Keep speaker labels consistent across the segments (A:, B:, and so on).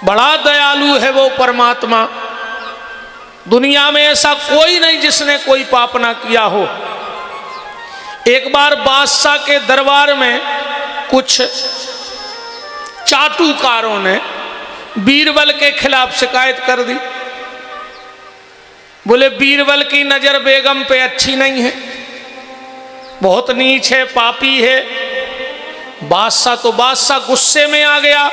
A: बड़ा दयालु है वो परमात्मा। दुनिया में ऐसा कोई नहीं जिसने कोई पाप ना किया हो। एक बार बादशाह के दरबार में कुछ चाटुकारों ने बीरबल के खिलाफ शिकायत कर दी। बोले बीरबल की नजर बेगम पे अच्छी नहीं है, बहुत नीच है, पापी है। बादशाह गुस्से में आ गया।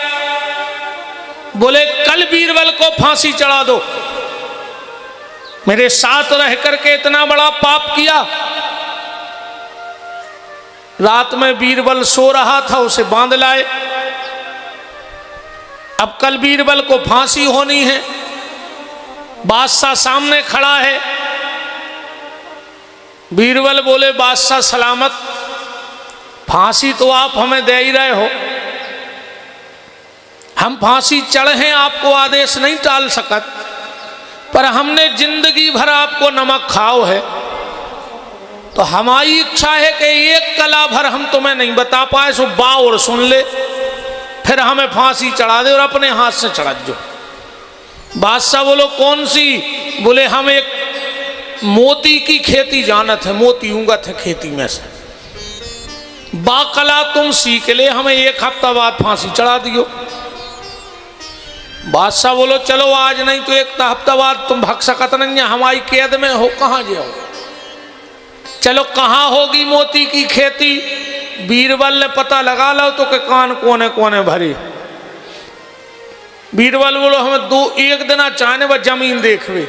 A: बोले कल बीरबल को फांसी चढ़ा दो, मेरे साथ रह करके इतना बड़ा पाप किया। रात में बीरबल सो रहा था, उसे बांध लाए। अब कल बीरबल को फांसी होनी है। बादशाह सामने खड़ा है। बीरबल बोले बादशाह सलामत, फांसी तो आप हमें दे ही रहे हो, हम फांसी चढ़े आपको आदेश नहीं टाल सकत, पर हमने जिंदगी भर आपको नमक खाओ है, तो हमारी इच्छा है कि एक कला भर हम तुम्हें नहीं बता पाए सो बाउर सुन ले, फिर हमें फांसी चढ़ा दे और अपने हाथ से चढ़ा दो। बादशाह बोलो कौन सी? बोले हम एक मोती की खेती जानत है, मोती उंगत है खेती में से, बाकला तुम सीख ले, हमें एक हफ्ता बाद फांसी चढ़ा दियो। बादशाह बोलो चलो आज नहीं तो एक हफ्ता बाद तुम भग सकत नहीं है, हमारी कैद में हो, कहाँ जाओ? चलो कहाँ होगी मोती की खेती? बीरबल ने पता लगा लो तो के कान कोने कोने भरे। बीरबल बोलो हमें एक दिन चाहने वह जमीन देखवे।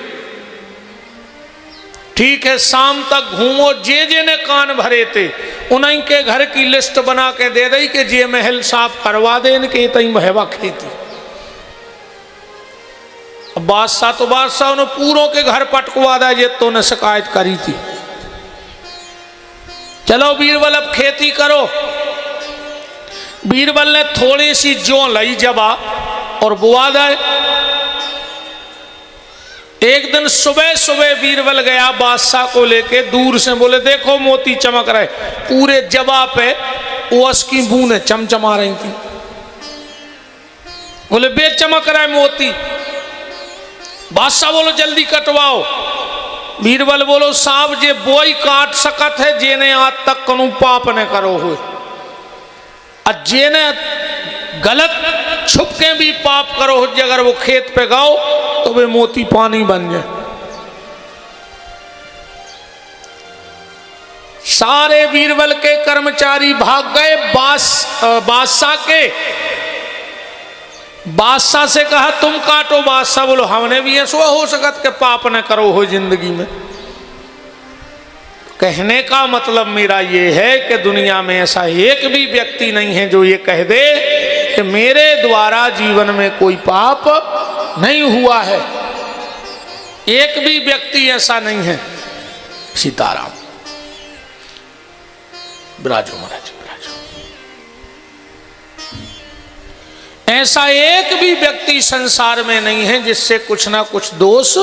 A: ठीक है, शाम तक घूमो, जे ने कान भरे थे उन्हीं के घर की लिस्ट बना के दे दी कि जे महल साफ करवा दे, इनके तई महवा खेती। बादशाह ने पूरों के घर पटकवा दिया, ये तो ने शिकायत करी थी। चलो बीरबल अब खेती करो। बीरबल ने थोड़ी सी जौ लाई जबा और बुआ दे। एक दिन सुबह सुबह बीरबल गया बादशाह को लेके, दूर से बोले देखो मोती चमक रहे, पूरे जबा पे ओस की बूंदें चमचमा रही थी। बोले बेचमक रहा है मोती। बादशाह बोलो जल्दी कटवाओ। बीरबल बोलो साहब जे बोई काट सकत है, जेने आज तक कनु पाप ने करो हुए, और जेने गलत छुप के भी पाप करो हो, अगर वो खेत पे गाओ तो वे मोती पानी बन जाए। सारे बीरबल के कर्मचारी भाग गए। बादशाह से कहा तुम काटो। बादशाह बोलो हमने भी ऐसा हो सकत के पाप न करो हो जिंदगी में। कहने का मतलब मेरा ये है कि दुनिया में ऐसा एक भी व्यक्ति नहीं है जो ये कह दे कि मेरे द्वारा जीवन में कोई पाप नहीं हुआ है। एक भी व्यक्ति ऐसा नहीं है। सीताराम विराजो महाराज विराजो। ऐसा एक भी व्यक्ति संसार में नहीं है जिससे कुछ ना कुछ दोष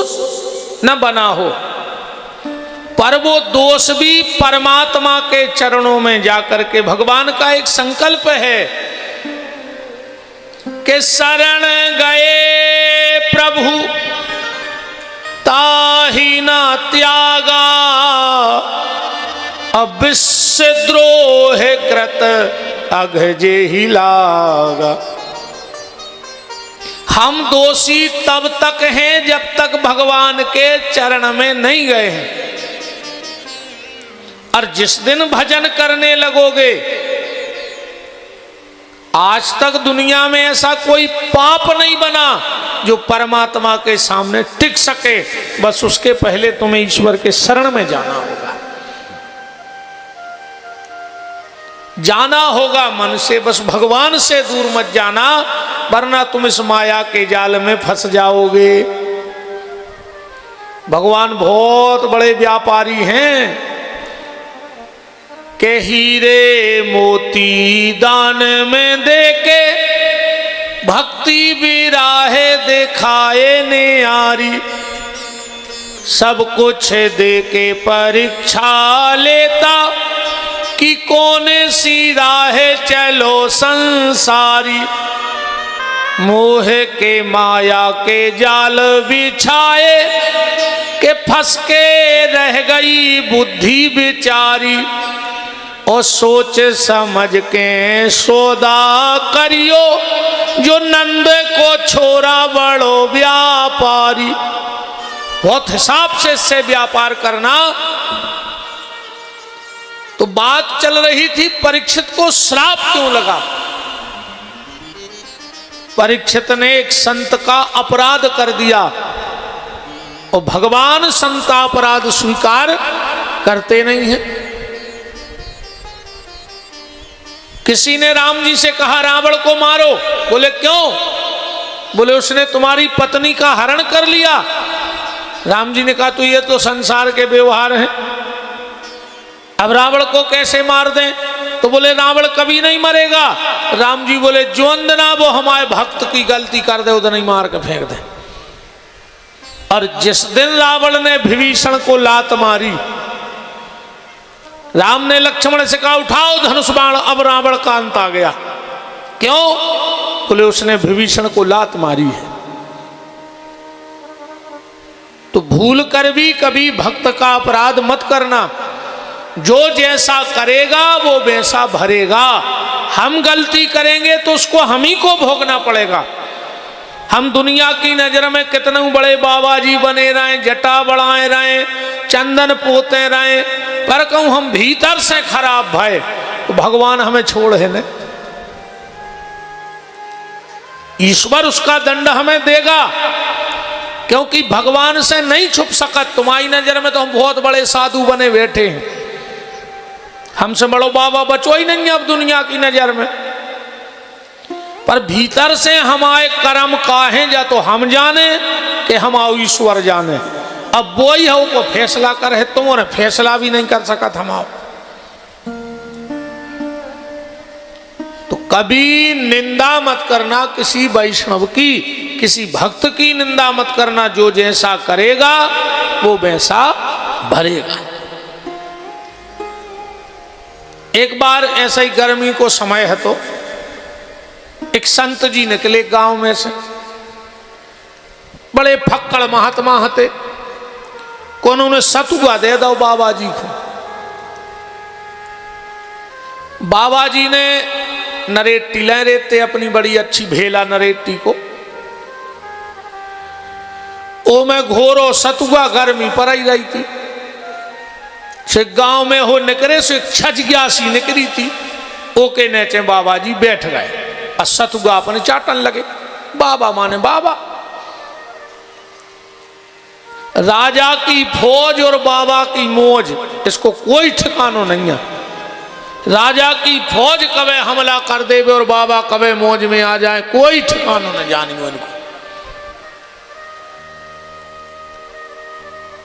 A: न बना हो, पर वो दोष भी परमात्मा के चरणों में जाकर के भगवान का एक संकल्प है कि शरण गए प्रभु ताहि न त्यागा, अविश्द्रोह कृत अघ जे ही लागा। हम दोषी तब तक हैं जब तक भगवान के चरण में नहीं गए हैं, और जिस दिन भजन करने लगोगे, आज तक दुनिया में ऐसा कोई पाप नहीं बना जो परमात्मा के सामने टिक सके। बस उसके पहले तुम्हें ईश्वर के शरण में जाना होगा, जाना होगा मन से। बस भगवान से दूर मत जाना, वरना तुम इस माया के जाल में फंस जाओगे। भगवान बहुत बड़े व्यापारी हैं के हीरे मोती दान में देके भक्ति बिराहे दिखाए ने यारी, सब कुछ देके परीक्षा लेता कि कौन सी राह चलो संसारी। मोह के माया के जाल बिछाए के फंस के रह गई बुद्धि बिचारी, और सोच समझ के सौदा करियो जो नंद को छोरा बड़ो व्यापारी। बहुत हिसाब से व्यापार करना। तो बात चल रही थी परीक्षित को श्राप क्यों लगा। परीक्षित ने एक संत का अपराध कर दिया और भगवान संत का अपराध स्वीकार करते नहीं हैं। किसी ने राम जी से कहा रावण को मारो, बोले क्यों? बोले उसने तुम्हारी पत्नी का हरण कर लिया। राम जी ने कहा तो ये तो संसार के व्यवहार हैं, अब रावण को कैसे मार दें? तो बोले रावण कभी नहीं मरेगा। राम जी बोले जो अंदना वो हमारे भक्त की गलती कर दे उधर नहीं मार के फेंक दे। और जिस दिन रावण ने विभीषण को लात मारी, राम ने लक्ष्मण से कहा उठाओ धनुष बाण, अब रावण का अंत आ गया। क्यों? बोले उसने विभीषण को लात मारी है। तो भूल कर भी कभी भक्त का अपराध मत करना। जो जैसा करेगा वो वैसा भरेगा। हम गलती करेंगे तो उसको हम ही को भोगना पड़ेगा। हम दुनिया की नजर में कितने बड़े बाबा जी बने रहे, जटा बढ़ाए रहे, चंदन पोते रहे, पर कहूं हम भीतर से खराब भय तो भगवान हमें छोड़ है न। ईश्वर उसका दंड हमें देगा, क्योंकि भगवान से नहीं छुप सकत। तुम्हारी नजर में तो हम बहुत बड़े साधु बने बैठे हैं, हमसे बड़ो बाबा बचो ही नहीं अब दुनिया की नजर में। पर भीतर से हमारे कर्म काहे जा तो हम जाने कि हम आओ ईश्वर जाने। अब वो ही है को फैसला कर है, तुमने फैसला भी नहीं कर सकत हम आओ। तो कभी निंदा मत करना किसी वैष्णव की, किसी भक्त की निंदा मत करना। जो जैसा करेगा वो वैसा भरेगा। एक बार ऐसा ही गर्मी को समय है तो एक संत जी निकले गांव में से, बड़े फक्कड़ महात्मा हते। को उन्होंने सतुआ दे दो बाबा जी को। बाबा जी ने नरेटी ले रेते अपनी बड़ी अच्छी भेला नरेटी को, ओ में घोरो सतुआ गर्मी पर ही रही थी। से गांव में हो निकले से छज गया सी निकली थी। ओके नेचे बाबा जी बैठ गए और सतुआ अपने चाटन लगे। बाबा माने बाबा। राजा की फौज और बाबा की मौज, इसको कोई ठिकानो नहीं है। राजा की फौज कभी हमला कर देवे और बाबा कभी मौज में आ जाए, कोई ठिकानो न जानी उनको।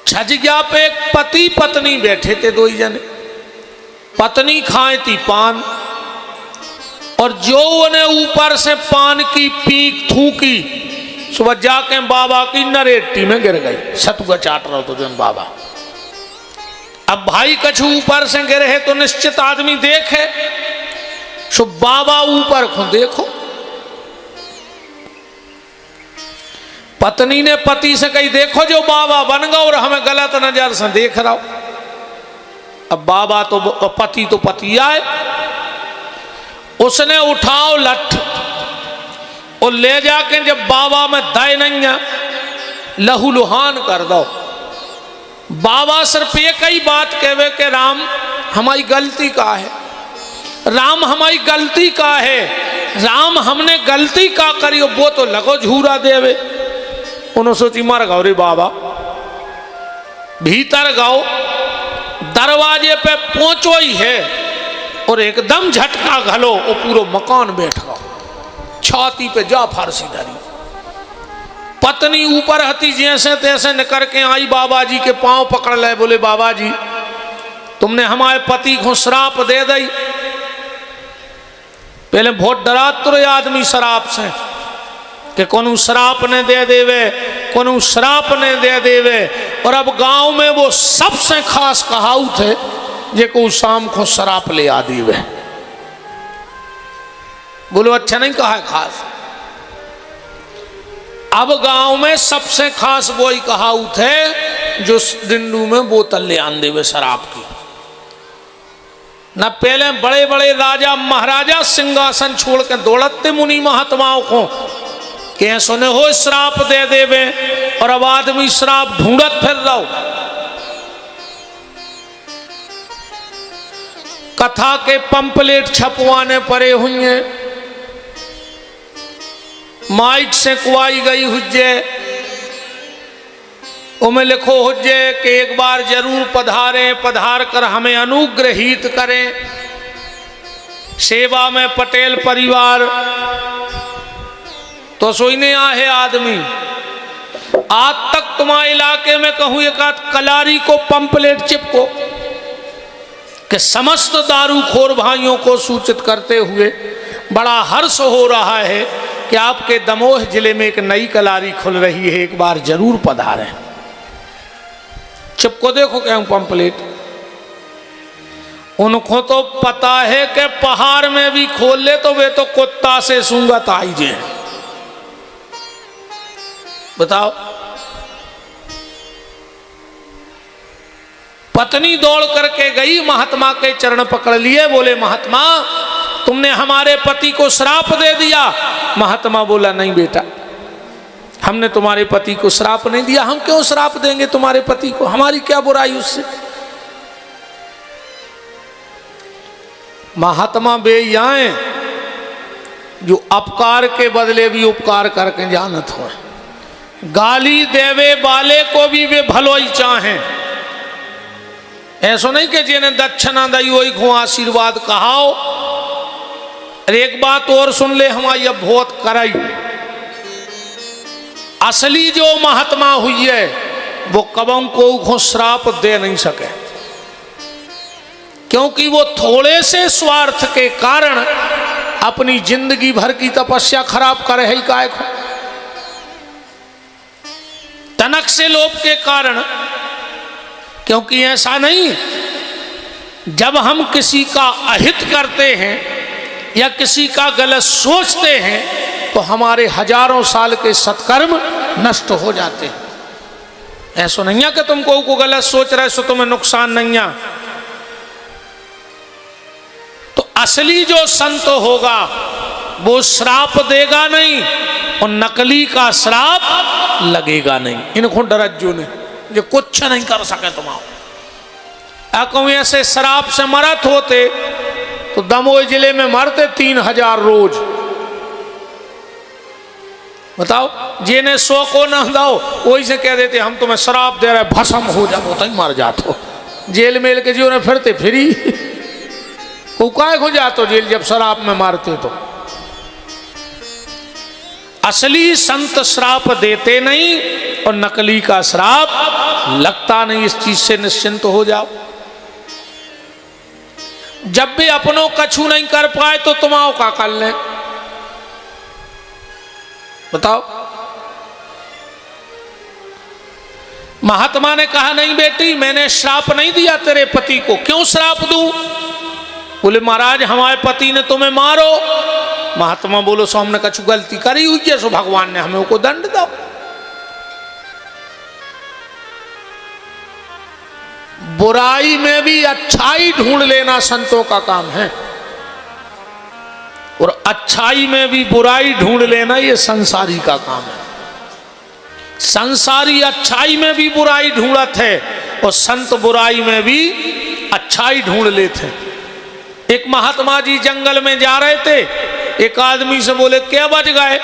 A: छजगिया पे एक पति पत्नी बैठे थे, दो ही जने। पत्नी खाए थी पान, और जो उन्हें ऊपर से पान की पीक थूकी, सुबह जाके बाबा की नरेटी में गिर गई। सतुआ चाट रहा तो जन बाबा। अब भाई कछु ऊपर से गिरे है तो निश्चित आदमी देखे, सो बाबा ऊपर को देखो। पत्नी ने पति से कही देखो जो बाबा बन गया और हमें गलत नजर से देख रहा हो। अब बाबा तो पति आए, उसने उठाओ लठ और ले जाके जब बाबा में दय नहीं है लहू लुहान कर दो। बाबा सिर्फ एक ही बात कहवे कि राम हमारी गलती का है, राम हमारी गलती का है, राम हमने गलती का करी। वो तो लगो झूरा देवे। उन्होंने सोची मर गौ रे बाबा। भीतर गाओ, दरवाजे पे पहुंचो ही है और एकदम झटका घलो वो पूरा मकान बैठ गो। छाती पे जा फारसी धरी। पत्नी ऊपर हती जैसे तैसे निकल के आई, बाबा जी के पांव पकड़ ले, बोले बाबा जी तुमने हमारे पति को श्राप दे दी। पहले बहुत डरा तुरे आदमी शराप से कि कोनो श्राप ने दे देवे, कोनो श्राप ने दे देवे। और अब गांव में वो सबसे खास कहावत है जे को शाम को शराप ले आ दीवे। बोलो अच्छा नहीं कहा है खास। अब गांव में सबसे खास वही कहावत है जो डिंडू में बोतल ले आन देवे शराब की। न पहले बड़े बड़े राजा महाराजा सिंहासन छोड़ के दौड़ते मुनि महात्माओं को कि सुने हो श्राप दे देवे, और अब आदमी श्राप ढूंढत फिर रहो। कथा के पंपलेट छपवाने पड़े हुए हैं, माइक से कुआई गई हुज्जे, उमें लिखो हुज्जे कि एक बार जरूर पधारें, पधार कर हमें अनुग्रहित करें। सेवा में पटेल परिवार तो सोईने आहे आदमी। आज तक तुम्हारे इलाके में कहूं एक आध कलारी को पंपलेट चिपको कि समस्त दारूखोर भाइयों को सूचित करते हुए बड़ा हर्ष हो रहा है कि आपके दमोह जिले में एक नई कलारी खुल रही है, एक बार जरूर पधारें। चिपको देखो क्या पंपलेट। उनको तो पता है कि पहाड़ में भी खोल ले तो वे तो कुत्ता से सूंगत आई जे। बताओ, पत्नी दौड़ करके गई, महात्मा के चरण पकड़ लिए, बोले महात्मा तुमने हमारे पति को श्राप दे दिया। महात्मा बोला नहीं बेटा, हमने तुम्हारे पति को श्राप नहीं दिया। हम क्यों श्राप देंगे तुम्हारे पति को, हमारी क्या बुराई उससे। महात्मा वे आए जो अपकार के बदले भी उपकार करके जानत हो। गाली देवे वाले को भी वे भलो ही चाहें। ऐसा नहीं कि जिन्हें दक्षिणा दई वही को आशीर्वाद कहाओ। अरे एक बात और सुन ले, हमारी अब बहुत कराई। असली जो महात्मा हुई है वो कबों को श्राप दे नहीं सके, क्योंकि वो थोड़े से स्वार्थ के कारण अपनी जिंदगी भर की तपस्या खराब कर रही काय को। तनक से लोभ के कारण, क्योंकि ऐसा नहीं, जब हम किसी का अहित करते हैं या किसी का गलत सोचते हैं तो हमारे हजारों साल के सत्कर्म नष्ट हो जाते हैं। ऐसा नहीं है कि तुम को गलत सोच रहे सो तुम्हें नुकसान नहीं है। तो असली जो संत होगा वो श्राप देगा नहीं और नकली का श्राप लगेगा नहीं। इनको डरज्जू ने जो कुछ नहीं कर सके तुम्हारा। कहूँ ऐसे श्राप से मरत होते तो दमोह जिले में मरते 3000 रोज। बताओ, जिन्हें 100 को ना दो वही से कह देते हम तुम्हें श्राप दे रहे, भस्म हो जाओ तो ही मर जाते। जेल मेल के जीवन फिरते फिरी काय हो जाते जेल जब शराब में मारते। तो असली संत श्राप देते नहीं और नकली का श्राप लगता नहीं। इस चीज से निश्चिंत हो जाओ। जब भी अपनों कछु नहीं कर पाए तो तुम्हाओं का कर ले। बताओ, महात्मा ने कहा नहीं बेटी मैंने श्राप नहीं दिया तेरे पति को। क्यों श्राप दूं? बोले महाराज हमारे पति ने तुम्हें मारो। महात्मा बोलो सो हमने कछु गलती करी हुई है सो भगवान ने हमें को दंड दो। बुराई में भी अच्छाई ढूंढ लेना संतों का काम है, और अच्छाई में भी बुराई ढूंढ लेना ये संसारी का काम है। संसारी अच्छाई में भी बुराई ढूंढत है और संत बुराई में भी अच्छाई ढूंढ लेते हैं। एक महात्मा जी जंगल में जा रहे थे, एक आदमी से बोले क्या बज गए?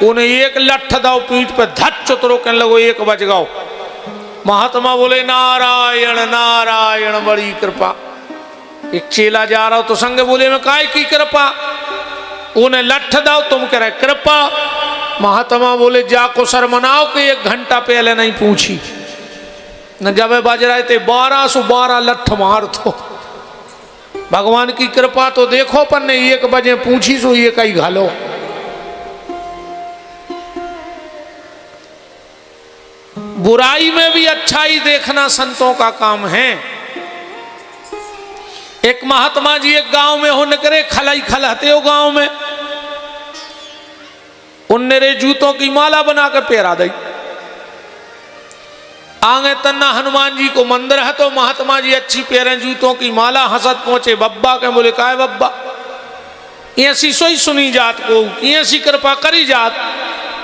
A: उन्हें एक लठ दाओ पीठ पे धट चुतरो कहने लगो 1 बज गाओ। महात्मा बोले नारायण नारायण बड़ी कृपा। एक चेला जा रहा हो तो संग बोले मैं काय की कृपा? उन्हें लठ दाओ तुम कह रहे कृपा। महात्मा बोले जाको शर्मनाओ कि 1 घंटा पहले नहीं पूछी न। जब बज रहे थे 1212 लठ मार तो भगवान की कृपा तो देखो, पर ने 1 बजे पूछी सो ये कहीं घालो। बुराई में भी अच्छाई देखना संतों का काम है। एक महात्मा जी एक गांव में हो निकले, खलाई खलहते हो गांव में। उन उन्नेरे जूतों की माला बना के पहरा दई। आगे तन्ना हनुमान जी को मंदिर है तो महात्मा जी अच्छी पैरें जूतों की माला, हंसत पहुंचे बब्बा के, बोले काय बब्बा ऐसी सोई सुनी जात को, ऐसी कृपा करी जात।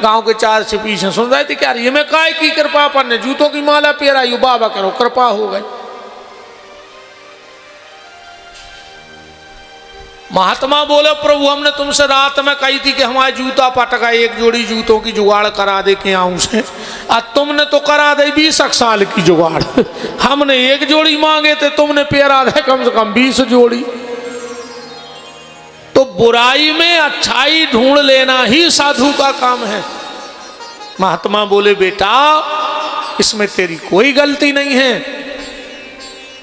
A: गांव के चार से पीछे सुन रहे थे क्या ये मैं काय की कृपा पर ने जूतों की माला पहरा, यू बाबा करो कृपा हो गई। महात्मा बोले प्रभु हमने तुमसे रात में कही थी कि हमारे जूता पटका, एक जोड़ी जूतों की जुगाड़ करा दे के आऊं से, और तुमने तो करा दे 20 साल की जुगाड़। हमने एक जोड़ी मांगे थे, तुमने पहरा दे कम से कम 20 जोड़ी। तो बुराई में अच्छाई ढूंढ लेना ही साधु का काम है। महात्मा बोले बेटा इसमें तेरी कोई गलती नहीं है।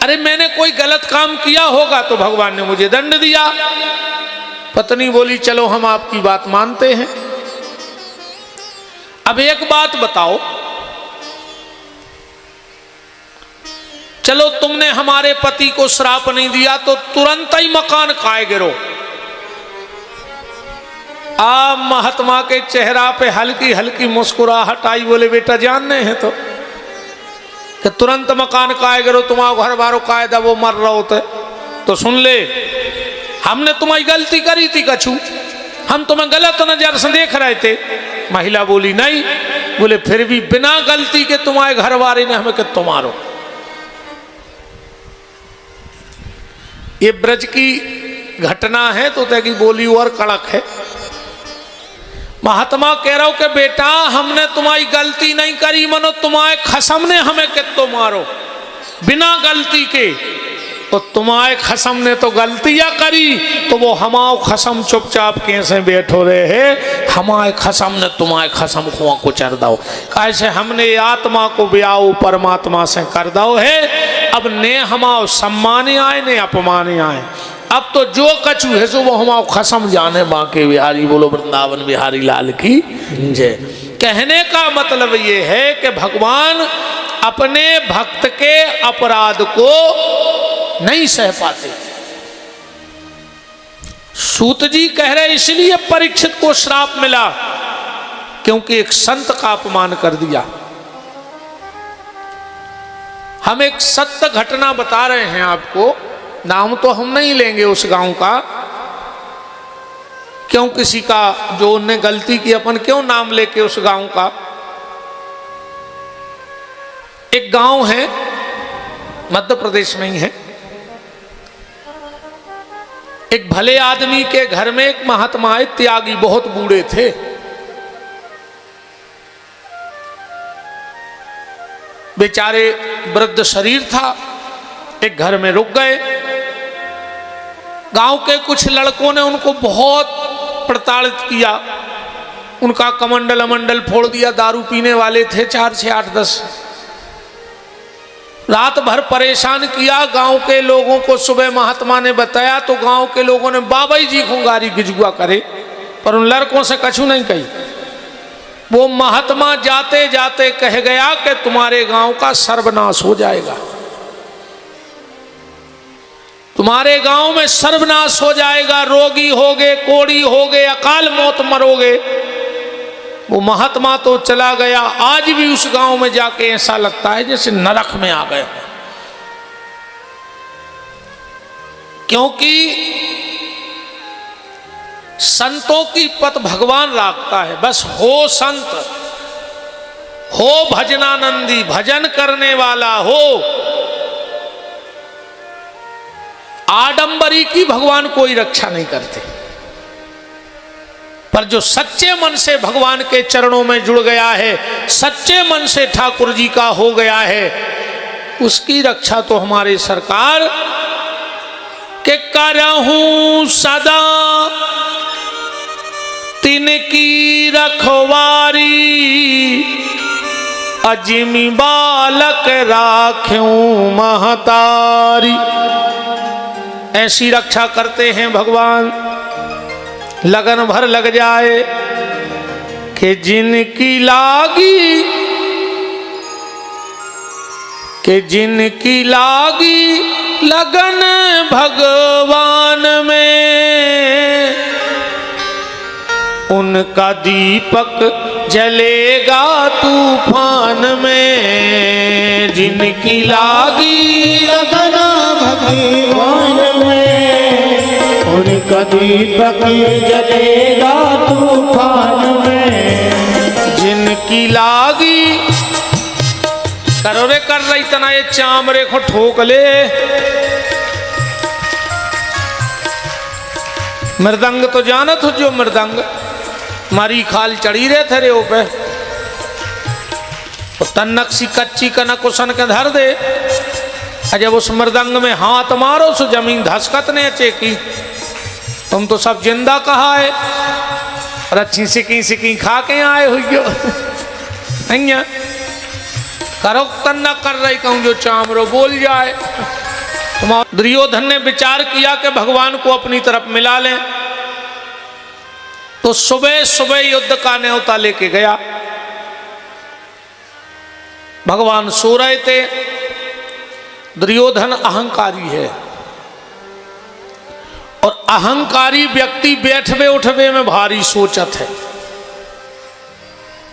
A: अरे मैंने कोई गलत काम किया होगा तो भगवान ने मुझे दंड दिया। पत्नी बोली चलो हम आपकी बात मानते हैं। अब एक बात बताओ, चलो तुमने हमारे पति को श्राप नहीं दिया तो तुरंत ही मकान खाए गिरो। आप महात्मा के चेहरा पे हल्की हल्की मुस्कुराहट आई, बोले बेटा जानने हैं तो कि तुरंत मकान काए गिरो, तुम्हारा घर बारो कायदा वो मर रहे होते तो सुन ले, हमने तुम्हारी गलती करी थी कछु, हम तुम्हें गलत नजर से देख रहे थे। महिला बोली नहीं, बोले फिर भी बिना गलती के तुम्हारे घर वाले ने हमें कि तुम्हारो। ये ब्रज की घटना है तो तय की बोली और कड़क है। महात्मा कह रहा हूं कि बेटा हमने तुम्हारी गलती नहीं करी, मनो तुम्हारे खसम ने हमें कितो मारो बिना गलती के, तो तुम्हारे खसम ने तो गलतियां करी तो वो हमाओ खसम चुपचाप कैसे बैठो रहे, हमारे खसम ने तुम्हारे खसम को कुचर दो। कैसे हमने आत्मा को ब्याह परमात्मा से कर दो है, अब ने हमाओ सम्मान आए ने अपमान आए, अब तो जो कछु है सो वो हमारा खसम जाने बाके बिहारी। बोलो वृंदावन बिहारी लाल की जय। कहने का मतलब ये है कि भगवान अपने भक्त के अपराध को नहीं सह पाते। सूत जी कह रहे इसलिए परीक्षित को श्राप मिला क्योंकि एक संत का अपमान कर दिया। हम एक सत्य घटना बता रहे हैं आपको, नाम तो हम नहीं लेंगे उस गांव का, क्यों किसी का जो उनने गलती की अपन क्यों नाम लेके उस गांव का। एक गांव है मध्य प्रदेश में ही है, एक भले आदमी के घर में एक महात्मा है, त्यागी बहुत बूढ़े थे। बेचारे वृद्ध शरीर था, एक घर में रुक गए। गांव के कुछ लड़कों ने उनको बहुत प्रताड़ित किया, उनका कमंडल अमंडल फोड़ दिया। दारू पीने वाले थे 4 से 8 10। रात भर परेशान किया गांव के लोगों को। सुबह महात्मा ने बताया तो गांव के लोगों ने बाबा जी को गारी गिजुआ करे, पर उन लड़कों से कछु नहीं कही। वो महात्मा जाते जाते कह गया कि तुम्हारे गांव का सर्वनाश हो जाएगा, तुम्हारे गांव में सर्वनाश हो जाएगा, रोगी होगे, कोड़ी होगे, अकाल मौत मरोगे। वो महात्मा तो चला गया। आज भी उस गांव में जाके ऐसा लगता है जैसे नरक में आ गए, क्योंकि संतों की पथ भगवान राखता है। बस हो संत, हो भजनानंदी, भजन करने वाला हो। आडंबरी की भगवान कोई रक्षा नहीं करते, पर जो सच्चे मन से भगवान के चरणों में जुड़ गया है, सच्चे मन से ठाकुर जी का हो गया है, उसकी रक्षा तो हमारे सरकार के करहूं सदा तिनकी रखवारी, अजिमी बालक राख्यूं महतारी। ऐसी रक्षा करते हैं भगवान, लगन भर लग जाए कि जिनकी लागी, कि जिनकी लागी लगन भगवान में, उनका दीपक जलेगा तूफान में, जिनकी लागी
B: लगन भगवान में, उनका दीपक जलेगा तूफान में,
A: जिनकी लागी करो रे कर रही तना ये चामरे को ठोक ले। मृदंग तो जानत हो, जो मृदंग मारी खाल चढ़ी रहे थे रे ऊपर, तो तन्नक सी कच्ची कनक उसन के धर दे, जब उस मृदंग में हाथ मारो सो जमीन धसकत ने चेकी। तुम तो सब जिंदा कहा है, और अच्छी सिकी खा के आए हुई हो। करो तन्ना कर रही कहूं जो चामरो बोल जाए। दुर्योधन ने विचार किया कि भगवान को अपनी तरफ मिला लें, तो सुबह सुबह युद्ध का न्योता लेके गया। भगवान सो रहे थे। दुर्योधन अहंकारी है, और अहंकारी व्यक्ति बैठवे उठवे में भारी सोचत है।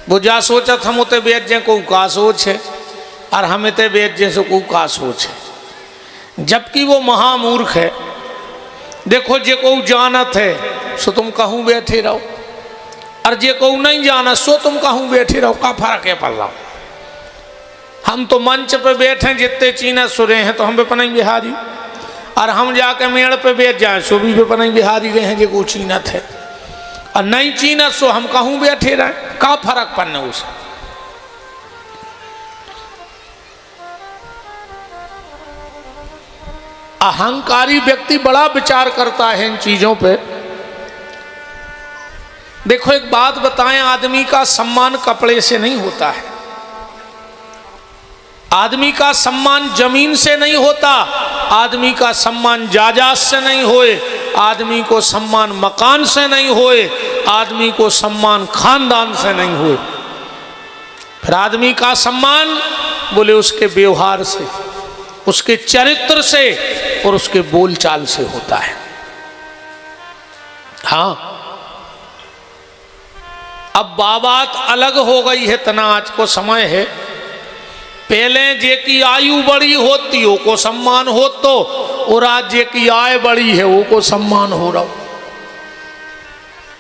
A: वो जा सोचत हम उते बैठ जे को का सोच है, और हम इते बैठ जे को का सोच है, जबकि वो महामूर्ख है। देखो जे को जानत है सो तुम कहूँ बैठे रहो, और जे को नहीं जानत सो तुम कहूँ बैठे रहो, का फर्क है पड़ रहा। हम तो मंच पे बैठे, जितने चीना सुरे हैं तो हम पे पनाई बिहारी, और हम जाके मेड़ पे बैठ जाए सो भी पे पनाई बिहारी रहे हैं जे को चीनत है, और नहीं चीनत सो हम कहूँ बैठे रहे, का फर्क पड़ने उसे। अहंकारी व्यक्ति बड़ा विचार करता है इन चीजों पे। देखो एक बात बताएं, आदमी का सम्मान कपड़े से नहीं होता है, आदमी का सम्मान जमीन से नहीं होता, आदमी का सम्मान जायदाद से नहीं होए, आदमी को सम्मान मकान से नहीं होए, आदमी को सम्मान खानदान से नहीं होए। फिर आदमी का सम्मान बोले उसके व्यवहार से, उसके चरित्र से, और उसके बोलचाल से होता है। हाँ, अब बात अलग हो गई है, तना आज को समय है। पहले जे की आयु बड़ी होती हो को सम्मान हो तो, और आज जे की आय बड़ी है वो को सम्मान हो रहा।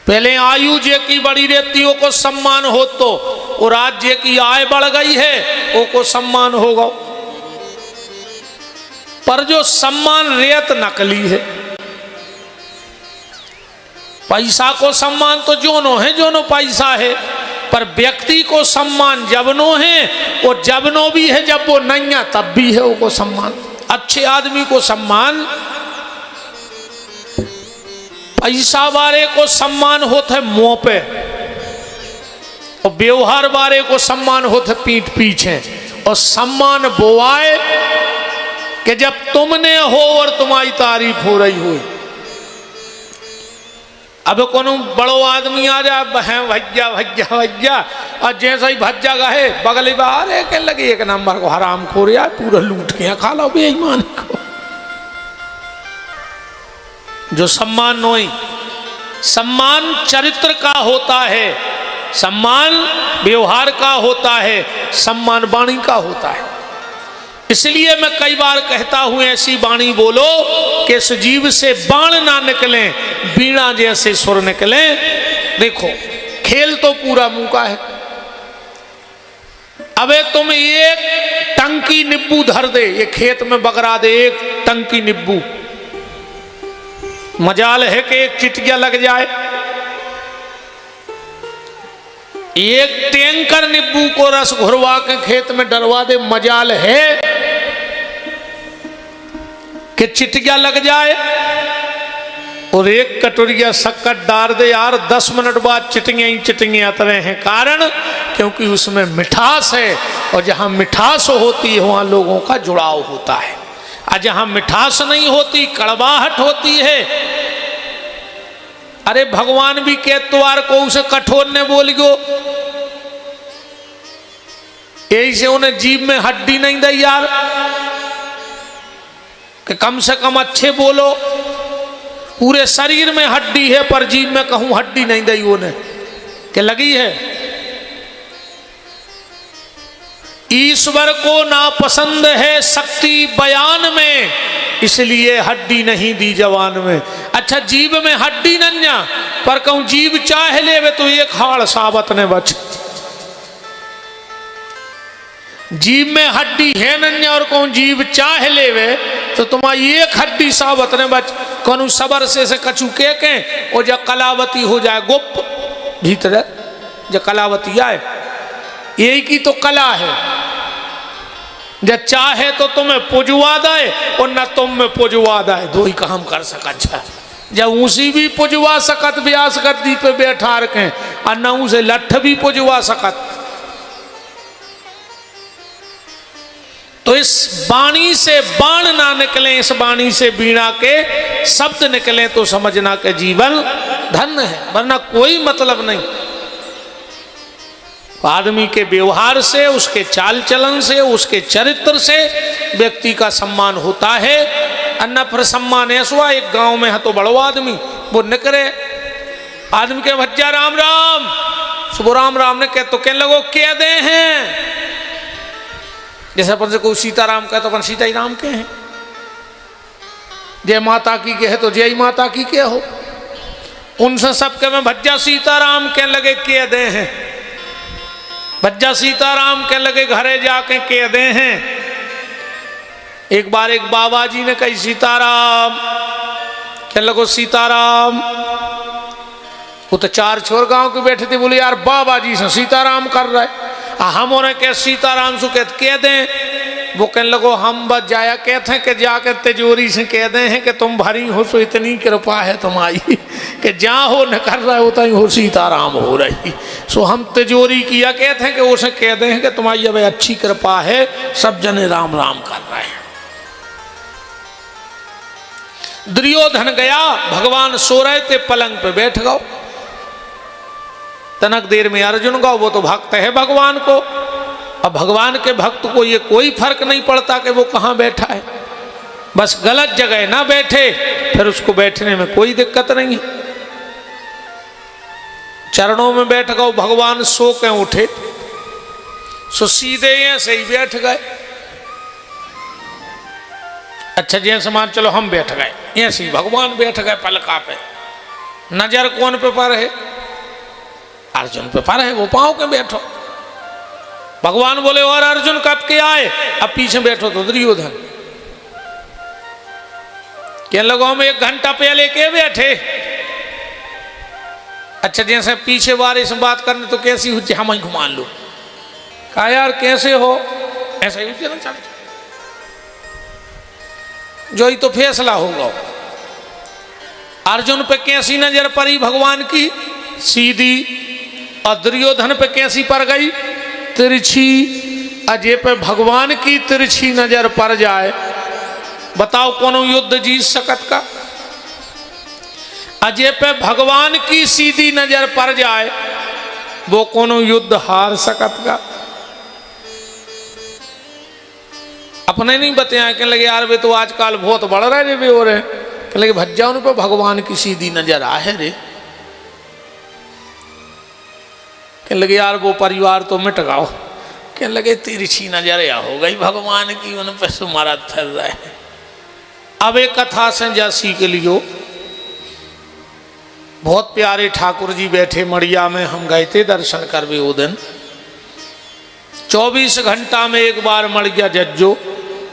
A: पहले आयु जे की बड़ी रहती हो को सम्मान हो तो, और आज जे की आय बढ़ गई है वो को सम्मान होगा। पर जो सम्मान रेत नकली है। पैसा को सम्मान तो जोनो है, जोनो पैसा है, पर व्यक्ति को सम्मान जबनो है, और जबनो भी है जब वो नहीं है तब भी है वो को सम्मान। अच्छे आदमी को सम्मान पैसा वाले को सम्मान होता है मुंह पे, और व्यवहार वाले को सम्मान होता है पीठ पीछे। और सम्मान बोआए कि जब तुमने हो और तुम्हारी तारीफ हो रही हो। अब कोनो बड़ो आदमी आ जाए भज्जा भज्जा भज्जा, और जैसे ही भज्जा गए बगली बाहर के लगे एक नंबर को हराम खो रहा, पूरा लूट के खा लो बेईमान को। जो सम्मान नोई, सम्मान चरित्र का होता है, सम्मान व्यवहार का होता है, सम्मान वाणी का होता है। इसलिए मैं कई बार कहता हूं ऐसी वाणी बोलो कि इस जीव से बाण ना निकले, बीणा जैसे सुर निकले। देखो खेल तो पूरा मुंह का है। अबे तुम एक टंकी नींबू धर दे, ये खेत में बगरा दे एक टंकी नींबू, मजाल है कि एक चिटिया लग जाए। एक टैंकर नींबू को रस घुरवा के खेत में डलवा दे, मजाल है कि चिटिया लग जाए। और एक कटोरिया शक्कर डाल दे यार, 10 मिनट बाद चिटिंगे ही चिटिंगे आते हैं। कारण क्योंकि उसमें मिठास है, और जहां मिठास होती है वहां लोगों का जुड़ाव होता है, और जहां मिठास नहीं होती कड़वाहट होती है। अरे भगवान भी के त्वार को उसे कठोर ने बोल गो, यही से उन्हें जीभ में हड्डी नहीं दी यार, कि कम से कम अच्छे बोलो। पूरे शरीर में हड्डी है पर जीभ में कहूं हड्डी नहीं दी उन्हें। कि लगी है। ईश्वर को नापसंद है शक्ति बयान में, इसलिए हड्डी नहीं दी जवान में। अच्छा जीव में हड्डी नन्या, पर कहूं जीव चाहे लेवे तो एक हाड़ साबत ने बच। जीव में हड्डी है नन्या और कहूं जीव चाहे लेवे तो तुम्हारी एक हड्डी साबत ने बच। कहूं सबर से कछु के और जब कलावती हो जाए गुप्त भीतर, जब कलावती आए, यही की तो कला है। जब चाहे तो तुम्हें पुजवा दे और न तुम में पुजवा दे, दो ही काम कर सकत है। जब ऊसी भी पुजवा सकत ब्यास गद्दी पे बैठा रखे और न उसे लठ भी पुजवा सकत। तो इस वाणी से बाण ना निकले, इस वाणी से बीणा के शब्द निकले तो समझना के जीवन धन्य है, वरना कोई मतलब नहीं। आदमी के व्यवहार से, उसके चाल चलन से, उसके चरित्र से व्यक्ति का सम्मान होता है। अन्ना फिर सम्मान ऐसा, एक गांव में है तो बड़ो आदमी वो निकरे आदमी के भज्जा राम राम, सुबह राम राम ने कह तो कहने लगो कह दे हैं, जैसे अपन से कोई सीताराम कहे तो अपन सीता ही राम के हैं, जय माता की के है तो जय माता की के हो। उनसे सबके में भज्जा सीताराम कहने लगे कह दे हैं, भज्जा सीताराम कहने लगे घरे जाके कह दे हैं। एक बार एक बाबा जी ने कही सीताराम, कहने लगो सीताराम। वो तो चार छोर गांव के बैठे थे, बोले यार बाबा जी से सीताराम कर रहा है, हम उन्हें कह सीताराम सु कह दें। वो कहने लगो हम बस जाया कहते हैं कि जाकर तिजोरी से कह दे हैं कि तुम भरी हो सो इतनी कृपा है तुम्हारी कि जहाँ हो न कर रहा है उतना ही हो सीताराम हो रही। सो हम तिजोरी किया कहते हैं कि उसे कह दे हैं कि तुम्हारी अब अच्छी कृपा है, सब जने राम राम कर रहे हैं। दुर्योधन गया, भगवान सो रहे थे पलंग पे बैठ गओ। तनक देर में अर्जुन गओ, वो तो भक्त है भगवान को। अब भगवान के भक्त को ये कोई फर्क नहीं पड़ता कि वो कहाँ बैठा है, बस गलत जगह ना बैठे, फिर उसको बैठने में कोई दिक्कत नहीं है। चरणों में बैठ गओ, भगवान सो के उठे, सो सीधे ऐसे ही बैठ गए। अच्छा जैसे मान चलो हम बैठ गए, ऐसे ही भगवान बैठ गए पलका पे। नजर कौन पे पर है? अर्जुन पे पर है, वो पाँव के बैठो। भगवान बोले और अर्जुन कब के आए? अब पीछे बैठो तो दुर्योधन। कहने लगो हम 1 घंटा पहले के बैठे। अच्छा जैसे पीछे वाले से बात करने तो कैसी हुई, हम ही घुमा लो। कहा यार कैसे हो? ऐसा ही चल चल, जो ही तो फैसला होगा। अर्जुन पे कैसी नजर पड़ी भगवान की? सीधी। और दुर्योधन पे कैसी पड़ गई? तिरछी। अजय पे भगवान की तिरछी नजर पड़ जाए, बताओ कौन युद्ध जीत सकत का? अजय पे भगवान की सीधी नजर पड़ जाए, वो कौन युद्ध हार सकत का? अपने नहीं बताया, कहने लगे यार वे तो आजकल बहुत बढ़ रहे वे हो रहे। कहने लगे भज्जा उन पे भगवान की सीधी नजर आहे रे। कहने लगे यार वो परिवार तो मिट गाओ। कहने लगे तिरछी नजर या हो गई भगवान की, उन पे सुमारा फिर रहे। अब एक कथा संजा सीख लियो। बहुत प्यारे ठाकुर जी बैठे मड़िया में, हम गए थे दर्शन करवे वो दिन। 24 घंटा में एक बार मड़िया जज्जो,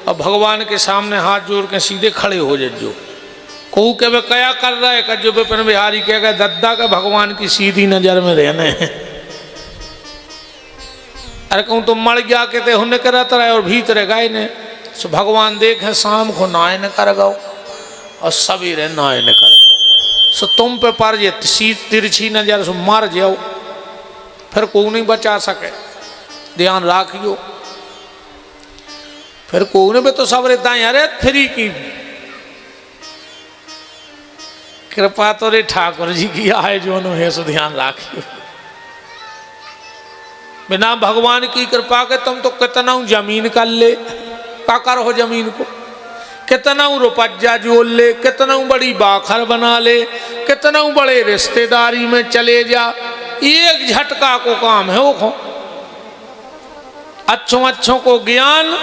A: और भगवान के सामने हाथ जोड़ के सीधे खड़े हो जज्जो। कहू के वे क्या कर रहा है? कज्जो विपिन बिहारी कह गए दद्दा का भगवान की सीधी नजर में रहने हैं। अरे कहूँ तुम मर गया कहते होने करत रहे और भीतर गए ने। सो भगवान देखे शाम को नाय न कर गओ और सवेरे नाय न कर गओ। सो तुम पे पर ये तिरछी नजर सो मर जाओ, फिर कोई नहीं बचा सके। ध्यान राखियो। फिर कोई ने भी तो सब रहता है। अरे फ्री की कृपा तो रे ठाकुर जी की आए जो है, सो ध्यान राखियो। बिना भगवान की कृपा के तुम तो कितना जमीन कर ले, का करो जमीन को, कितना रुपया जोड़ ले, कितना बड़ी बाखर बना ले, कितना बड़े रिश्तेदारी में चले जा, एक झटका को काम है वो खो। अच्छों अच्छों को ज्ञान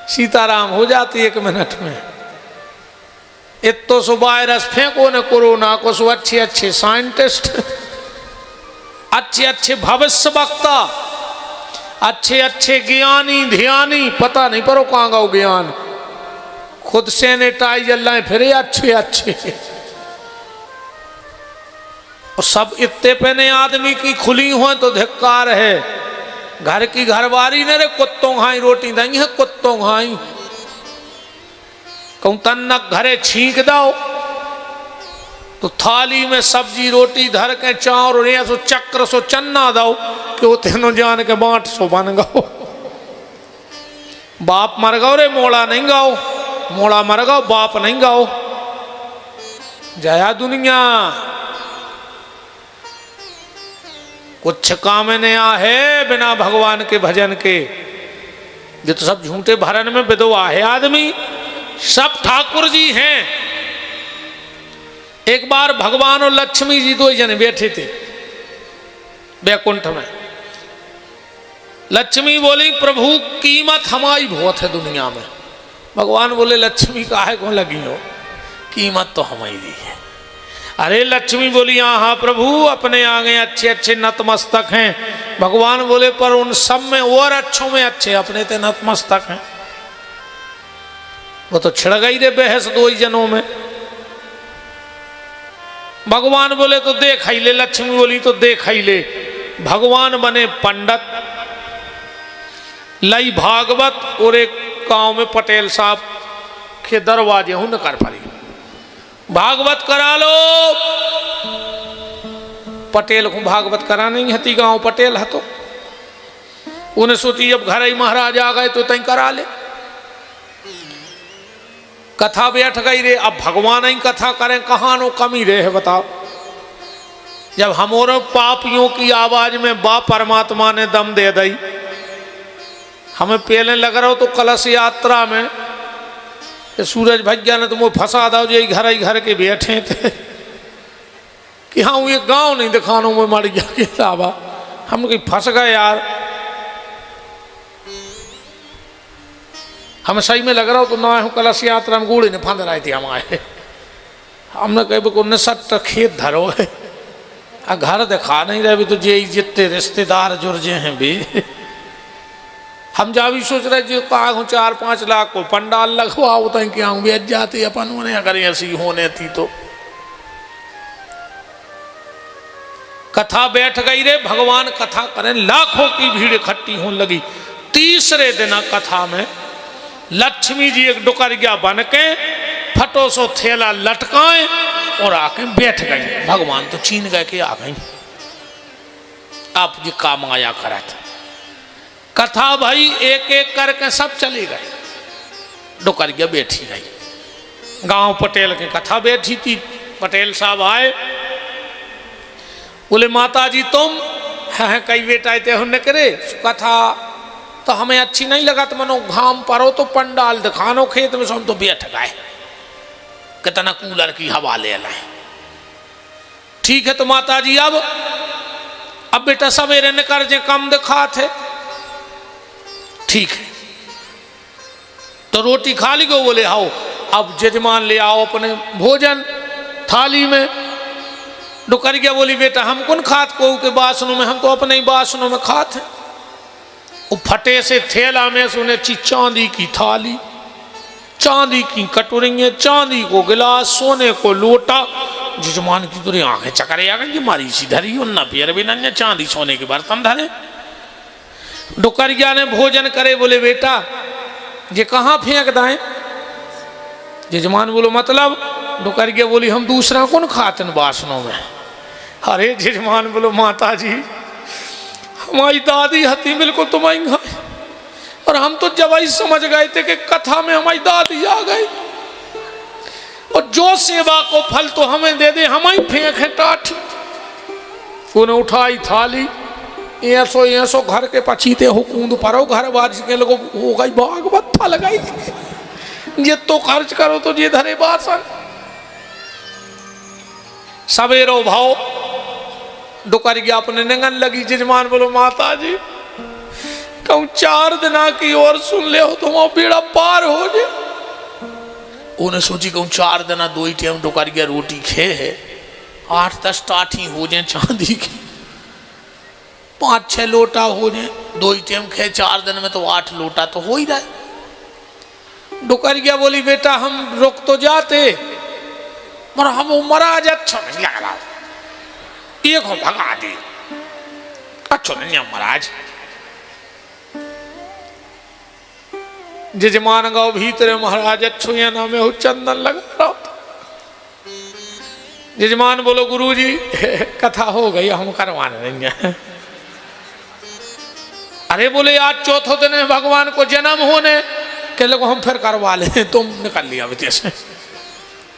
A: सीताराम हो जाती 1 मिनट में। इतो सो वायरस फेंको ने कोरोना को, सो अच्छे अच्छे साइंटिस्ट, अच्छे अच्छे भविष्य वक्ता, अच्छे अच्छे ज्ञानी ध्यानी, पता नहीं पर वो कहाँ गाओ ज्ञान, खुद सैनिटाइजर लाए फिर अच्छे अच्छे। और सब इतने पहने आदमी की खुली हो तो धिक्कार है। घर की घरवारी ने रे कुत्तों खाई रोटी दई है, कुत्तों खाई कहूं तन्नक घरे छींक दो तो थाली में सब्जी रोटी धर के चार और सो चक्र सो चन्ना दो कि वो तेनो जान के बांट सो बन गाओ। बाप मर गओ रे मोड़ा नहीं गाओ, मोड़ा मर गओ बाप नहीं गाओ। जया दुनिया कुछ काम नया है बिना भगवान के भजन के। ये तो सब झूठे भरन में विधवा है आदमी, सब ठाकुर जी हैं। एक बार भगवान और लक्ष्मी जी 2 जने बैठे थे बैकुंठ में। लक्ष्मी बोली प्रभु कीमत हमारी बहुत है दुनिया में। भगवान बोले लक्ष्मी काहे को लगी हो, कीमत तो हमारी है। अरे लक्ष्मी बोली हाँ प्रभु अपने आगे अच्छे अच्छे नतमस्तक हैं। भगवान बोले पर उन सब में और अच्छों में अच्छे अपने ते नतमस्तक हैं। वो तो छिड़ गई रे बहस 2 जनों में। भगवान बोले तो देख ही ले, लक्ष्मी बोली तो देख ही ले। भगवान बने पंडित, लई भागवत और एक गांव में पटेल साहब के दरवाजे हूं न कर पारी भागवत करा लो। पटेल को भागवत करा नहीं हती, गांव पटेल है तो उन्हें सोची जब घर ही महाराज आ गए तो तई करा ले। कथा बैठ गई रे, अब भगवान ही कथा करें कहाँ नो कमी रहे बताओ। जब हमारे पापियों की आवाज में बा परमात्मा ने दम दे दी। हमें पहले लग रहा हो तो कलश यात्रा में सूरज भैया ने तुम फंसा दो जो घर के बैठे थे कि हाँ ये गांव नहीं दिखानो में मर गया के साहबा हम कहीं फंस गए यार। हमें सही में लग रहा हो तो ना हूँ कलश यात्रा में गूढ़े ने फंद रहे थे हम आए। हमने कहे उन्हें 70 खेत धरो है घर दिखा नहीं रहे भी तो जे जितने रिश्तेदार जुर्जे हैं भी। हम जा भी सोच रहे जो कहा हूँ 4-5 लाख को पंडाल लगवाओ तो क्या हूँ बेच जाती अपन उन्हें अगर ऐसी होने थी तो। कथा बैठ गई रे, भगवान कथा करें, लाखों की भीड़ इकट्ठी होने लगी। तीसरे दिन कथा में लक्ष्मी जी एक डुकरिया बन के फटो सो थैला लटकाए और आके बैठ गई। भगवान तो चीन गए कि आ गई आप जी काम आया करा था। कथा भाई एक एक करके सब चली गई, डुकरिया बैठी गई। गांव पटेल की कथा बैठी थी, पटेल साहब आए बोले माता जी तुम हैं कई बेटा थे हमने करे कथा तो हमें अच्छी नहीं लगा तो मनो घाम परो तो पंडाल दिखानो खेत में हम तो बैठ गए कितना कूलर की हवा ले लाए। ठीक है तो माता जी अब बेटा सवेरे निकल जे कम दिखा थे। ठीक है तो रोटी खा ली गो, बोले आओ अब जजमान ले आओ अपने भोजन थाली में। डुकरिया बोली बेटा हम कौन खात को के बासनों में, हम तो अपने ही बासनों में खाते। वो फटे से थैला में से उन्हें चांदी की थाली, चांदी की कटोरियाँ, चांदी को गिलास, सोने को लोटा। जजमान की तुरी आंखें चकरे आ गई, मारी सी धरी और न पियर भी न चांदी सोने के बर्तन धरे। डुकरिया ने भोजन करे, बोले बेटा ये कहाँ फेंक दाए। जजमान बोलो मतलब। डुकरिया बोली हम दूसरा कौन खाते बासनों में। अरे जजमान बोलो माता जी हमारी दादी हती बिल्कुल तुम्हारी खाए और हम तो जब ही समझ गए थे कि कथा में हमारी दादी आ गई और जो सेवा को फल तो हमें दे दे, हम ही फेंके टाठ। उन्हें उठाई थाली, ऐसो घर के पछीते हो कूद परो घर बारिश के लोगों हो गई भागवत फल गई। ये तो खर्च करो तो ये धरे बासन। सवेरो भाव दुकर गया अपने नंगन लगी। जजमान बोलो माता जी कहूँ 4 दिना की और सुन ले हो तो वहां बेड़ा पार हो जाए। उन्हें सोची कहूँ 4 दिना 2 ही टाइम दुकर गया रोटी खे है, 8-10 टाठी हो जाए चांदी की, 5-6 लोटा हो जाए, 2 ही टाइम खे 4 दिन में तो 8 लोटा तो हो ही रहा है। दुकर गया बोली बेटा हम रुक तो जाते मगर हम महाराज अच्छा नहीं लग रहा, ये को भगा दे, अच्छा नहीं महाराज। जजमान गाँव भीतर महाराज अच्छो या नाम हो चंदन लगा रहा था। जजमान बोलो गुरुजी कथा हो गई हम करवाने नहीं है। अरे बोले आज चौथो दिन है भगवान को जन्म होने के लोग हम फिर करवा ले, तुम निकल लिया वित्य से।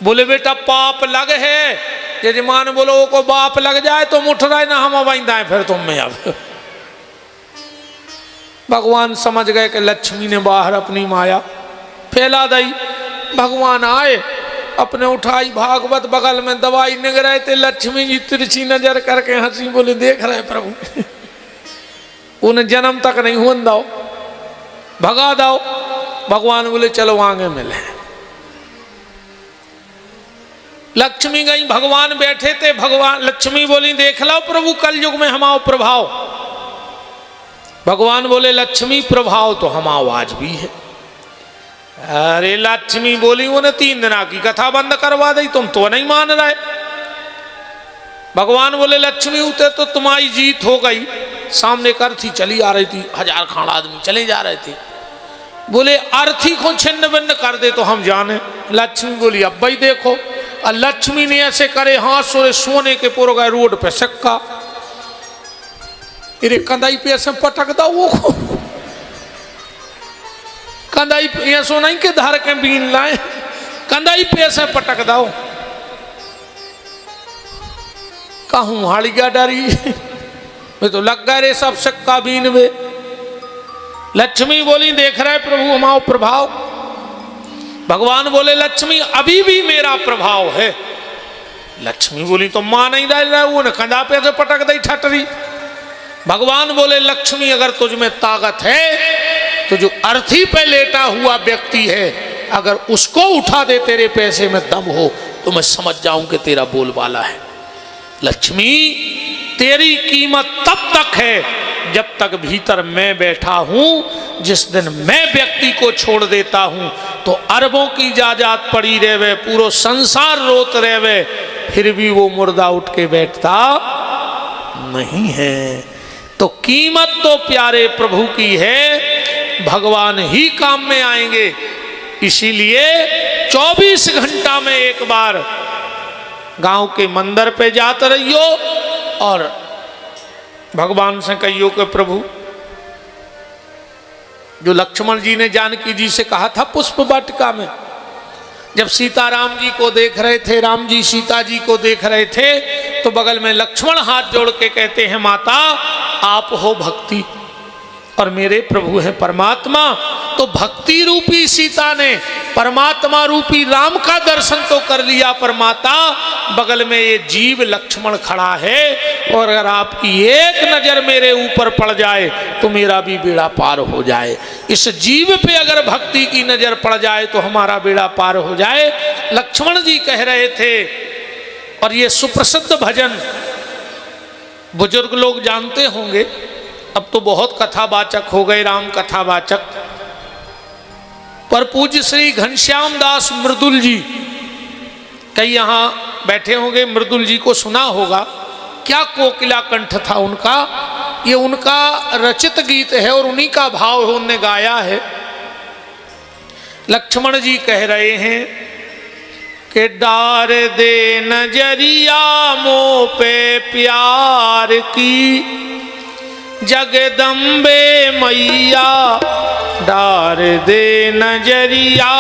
A: बोले बेटा पाप लग है। जजमान बोलो को बाप लग जाए तो उठ रहा है ना हम अबाइंदा है फिर तुम में। अब भगवान समझ गए कि लक्ष्मी ने बाहर अपनी माया फैला दी। भगवान आए अपने उठाई भागवत बगल में दवाई निग रहे थे। लक्ष्मी जी तिरछी नजर करके हंसी बोले देख रहे प्रभु उन्हें जन्म तक नहीं हुन दो, भगा दो। भगवान बोले चलो आगे मिले। लक्ष्मी गई, भगवान बैठे थे। भगवान लक्ष्मी बोली देख लो प्रभु कल युग में हमारा प्रभाव। भगवान बोले लक्ष्मी प्रभाव तो हमारा आज भी है। अरे लक्ष्मी बोली उन्हें 3 दिना की कथा बंद करवा दी, तुम तो नहीं मान रहे। भगवान बोले लक्ष्मी उते तो तुम्हारी जीत हो गई। सामने एक अर्थी चली आ रही थी, 1000 खान आदमी चले जा रहे थे। बोले अर्थी को छिन्न भिन्न कर दे तो हम जाने। लक्ष्मी बोली अब भाई देखो। और लक्ष्मी ने ऐसे करे हाथ सोरे सोने के पुर गए रोड पे सिक्का। इरे कंधाई पे ऐसे पटक दो वो कंधाई पे ऐसो नहीं के धार के बीन लाए, कंधाई पे ऐसे पटक दो। कहूँ हाड़िया डरी मैं तो लग गए रे सब सिक्का बीन वे। लक्ष्मी बोली देख रहे प्रभु हमारा प्रभाव। भगवान बोले लक्ष्मी अभी भी मेरा प्रभाव है। लक्ष्मी बोली तो मान नहीं रहा वो न कंधा पे से पटक दी ठटरी। भगवान बोले लक्ष्मी अगर तुझ में ताकत है तो जो अर्थी पे लेटा हुआ व्यक्ति है अगर उसको उठा दे तेरे पैसे में दम हो तो मैं समझ जाऊं कि तेरा बोलबाला है। लक्ष्मी तेरी कीमत तब तक है जब तक भीतर मैं बैठा हूं। जिस दिन मैं व्यक्ति को छोड़ देता हूं तो अरबों की जायदाद पड़ी रहे, पूरा संसार रोत रहे, फिर भी वो मुर्दा उठ के बैठता नहीं है। तो कीमत तो प्यारे प्रभु की है, भगवान ही काम में आएंगे। इसीलिए 24 घंटा में एक बार गांव के मंदिर पे जाते रहियो और भगवान से कहियो कि प्रभु जो लक्ष्मण जी ने जानकी जी से कहा था पुष्प वाटिका में जब सीताराम जी को देख रहे थे, राम जी सीता जी को देख रहे थे तो बगल में लक्ष्मण हाथ जोड़ के कहते हैं माता आप हो भक्ति और मेरे प्रभु है परमात्मा। तो भक्ति रूपी सीता ने परमात्मा रूपी राम का दर्शन तो कर लिया, पर माता बगल में ये जीव लक्ष्मण खड़ा है और अगर आपकी एक नजर मेरे ऊपर पड़ जाए तो मेरा भी बेड़ा पार हो जाए। इस जीव पे अगर भक्ति की नजर पड़ जाए तो हमारा बेड़ा पार हो जाए। लक्ष्मण जी कह रहे थे और ये सुप्रसिद्ध भजन बुजुर्ग लोग जानते होंगे, अब तो बहुत कथावाचक हो गए, राम कथावाचक। पर पूज्य श्री घनश्याम दास मृदुल जी कई यहाँ बैठे होंगे, मृदुल जी को सुना होगा। क्या कोकिला कंठ था उनका, ये उनका रचित गीत है और उन्हीं का भाव उन्होंने गाया है। लक्ष्मण जी कह रहे हैं कि डार दे नजरिया मोह पे प्यार की जगदम्बे मैया, डार दे नजरिया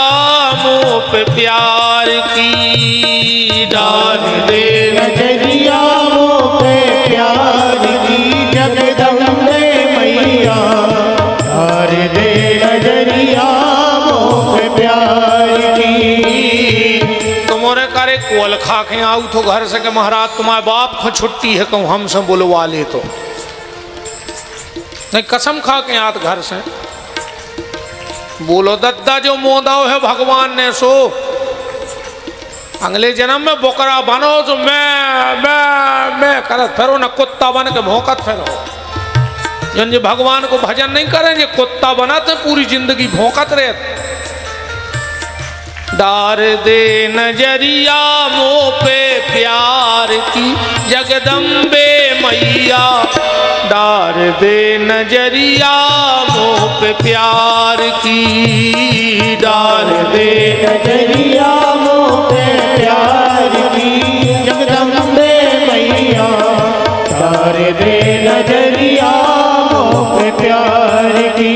A: मोह पे प्यार की, डार दे
B: नजरिया मोह पे प्यार की जगदम्बे मैया, डार दे नजरिया मोह पे प्यार की।
A: तुमरे करे कोल खा खा के आऊ तो घर से के महाराज तुम्हारे बाप को छुट्टी है कहूँ हमसे बुलवा ले तो नहीं कसम खा के आत घर से बोलो दद्दा जो मोदाओ है भगवान ने सो अगले जन्म में बोकरा बनो तो मैं करत फिरो न कुत्ता बन के भौंकत फिरो जन जो भगवान को भजन नहीं करेंगे कुत्ता बनाते पूरी जिंदगी भौंकत रहे डार दे नजरिया मुँह पे प्यार की जगदम्बे मैया डार दे नजरिया मुँह पे प्यार की डार दे
B: नजरिया मुँह पे प्यार की जगदम्बे मैया डार दे नजरिया मुँह पे प्यार की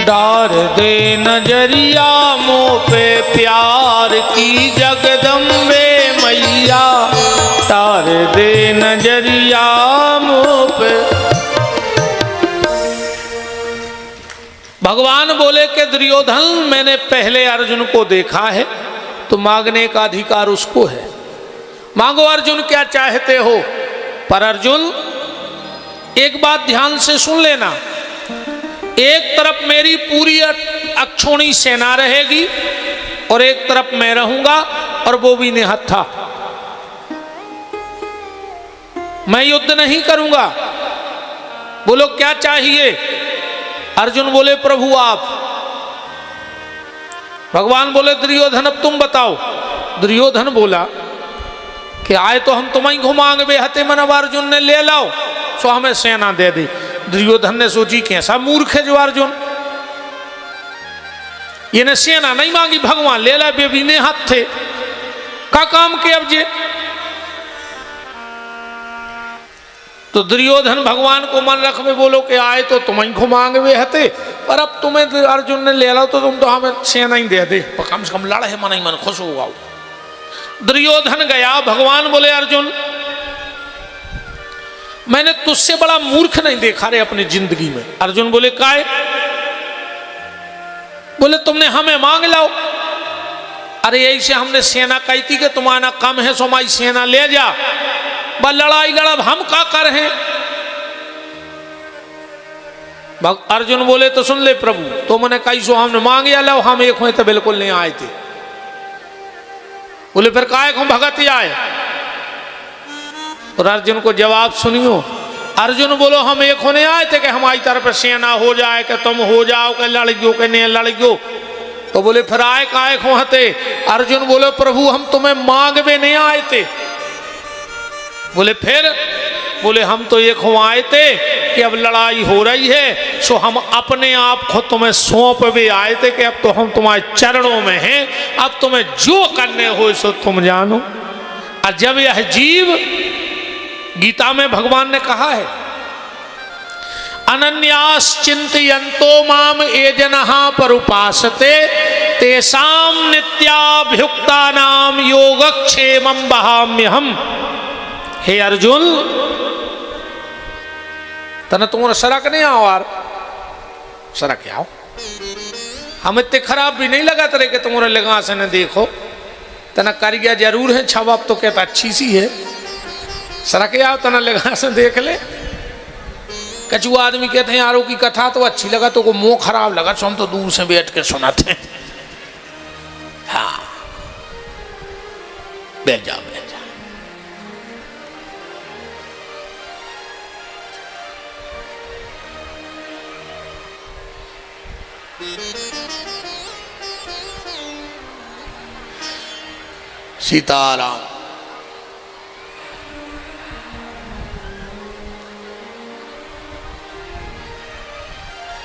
A: डार दे नजरिया मुँह पे प्यार की जगदम्बे मैया डार दे नजरिया मुँह पे भगवान बोले कि दुर्योधन मैंने पहले अर्जुन को देखा है तो मांगने का अधिकार उसको है मांगो अर्जुन क्या चाहते हो पर अर्जुन एक बात ध्यान से सुन लेना एक तरफ मेरी पूरी अक्षोणी सेना रहेगी और एक तरफ मैं रहूंगा और वो भी निहत्था मैं युद्ध नहीं करूंगा बोलो क्या चाहिए अर्जुन बोले प्रभु आप भगवान बोले दुर्योधन अब तुम बताओ दुर्योधन बोला कि आए तो हम तुम्हें घुमाएंगे बेहते मन अब अर्जुन ने ले लाओ सो हमें सेना दे दी दुर्योधन ने सोची कैसा मूर्ख है जो अर्जुन ये ने सेना नहीं मांगी भगवान ले ला बेबीने हाथ थे का काम के अब जे तो दुर्योधन भगवान को मन रखवे बोलो कि आए तो तुम्हें घुमाएंगे वे हते पर अब तुम्हें अर्जुन ने ले लो तो तुम तो हमें सेना ही दे दे कम से कम लड़े मन ही मन खुश हो आओ दुर्योधन गया भगवान बोले अर्जुन मैंने तुझसे बड़ा मूर्ख नहीं देखा रे अपनी जिंदगी में अर्जुन बोले काय बोले तुमने हमें मांग लाओ अरे यही से हमने सेना कही थी कि तुम्हारा कम है सो हमारी सेना ले जा बस लड़ाई लड़ब हम का कर हैं अर्जुन बोले तो सुन ले प्रभु तो मैंने कही सो हमने मांग या लो हम एक हुए तो बिल्कुल नहीं आए थे बोले फिर काय को भगत आए और अर्जुन को जवाब सुनियो अर्जुन बोलो हम एक होने आए थे कि हमारी तरफ सेना हो जाए कि तुम हो जाओ कि लड़ियो कि नहीं लड़ियो तो बोले फिर आए काय को हते अर्जुन बोले प्रभु हम तुम्हें मांग में नहीं आए थे बोले फिर बोले हम तो एक हो आए थे कि अब लड़ाई हो रही है सो हम अपने आप को तुम्हें सौंप भी आए थे कि अब तो हम तुम्हारे चरणों में हैं अब तुम्हें जो करने हो सो तुम जानो और जब यह जीव गीता में भगवान ने कहा है अनन्यास चिंतयन्तो माम ये जनहा परुपासते तेषाम नित्याभियुक्तानाम योगक्षेमं वहाम्यहम् हे अर्जुन तने तुम्हारा सड़क नहीं आओ यार सड़क आओ हम इतने खराब भी नहीं लगा तेरे के तुम्हारे लगा से न देखो तना कारिया जरूर है छाप तो कहता अच्छी सी है सड़क आओ तना लगा से देख ले कचू आदमी कहते हैं यारों की कथा तो अच्छी लगा तो को मुंह खराब लगा तो हम तो दूर से बैठ के सुनाते हैं हाँ बैठ जा सीताराम।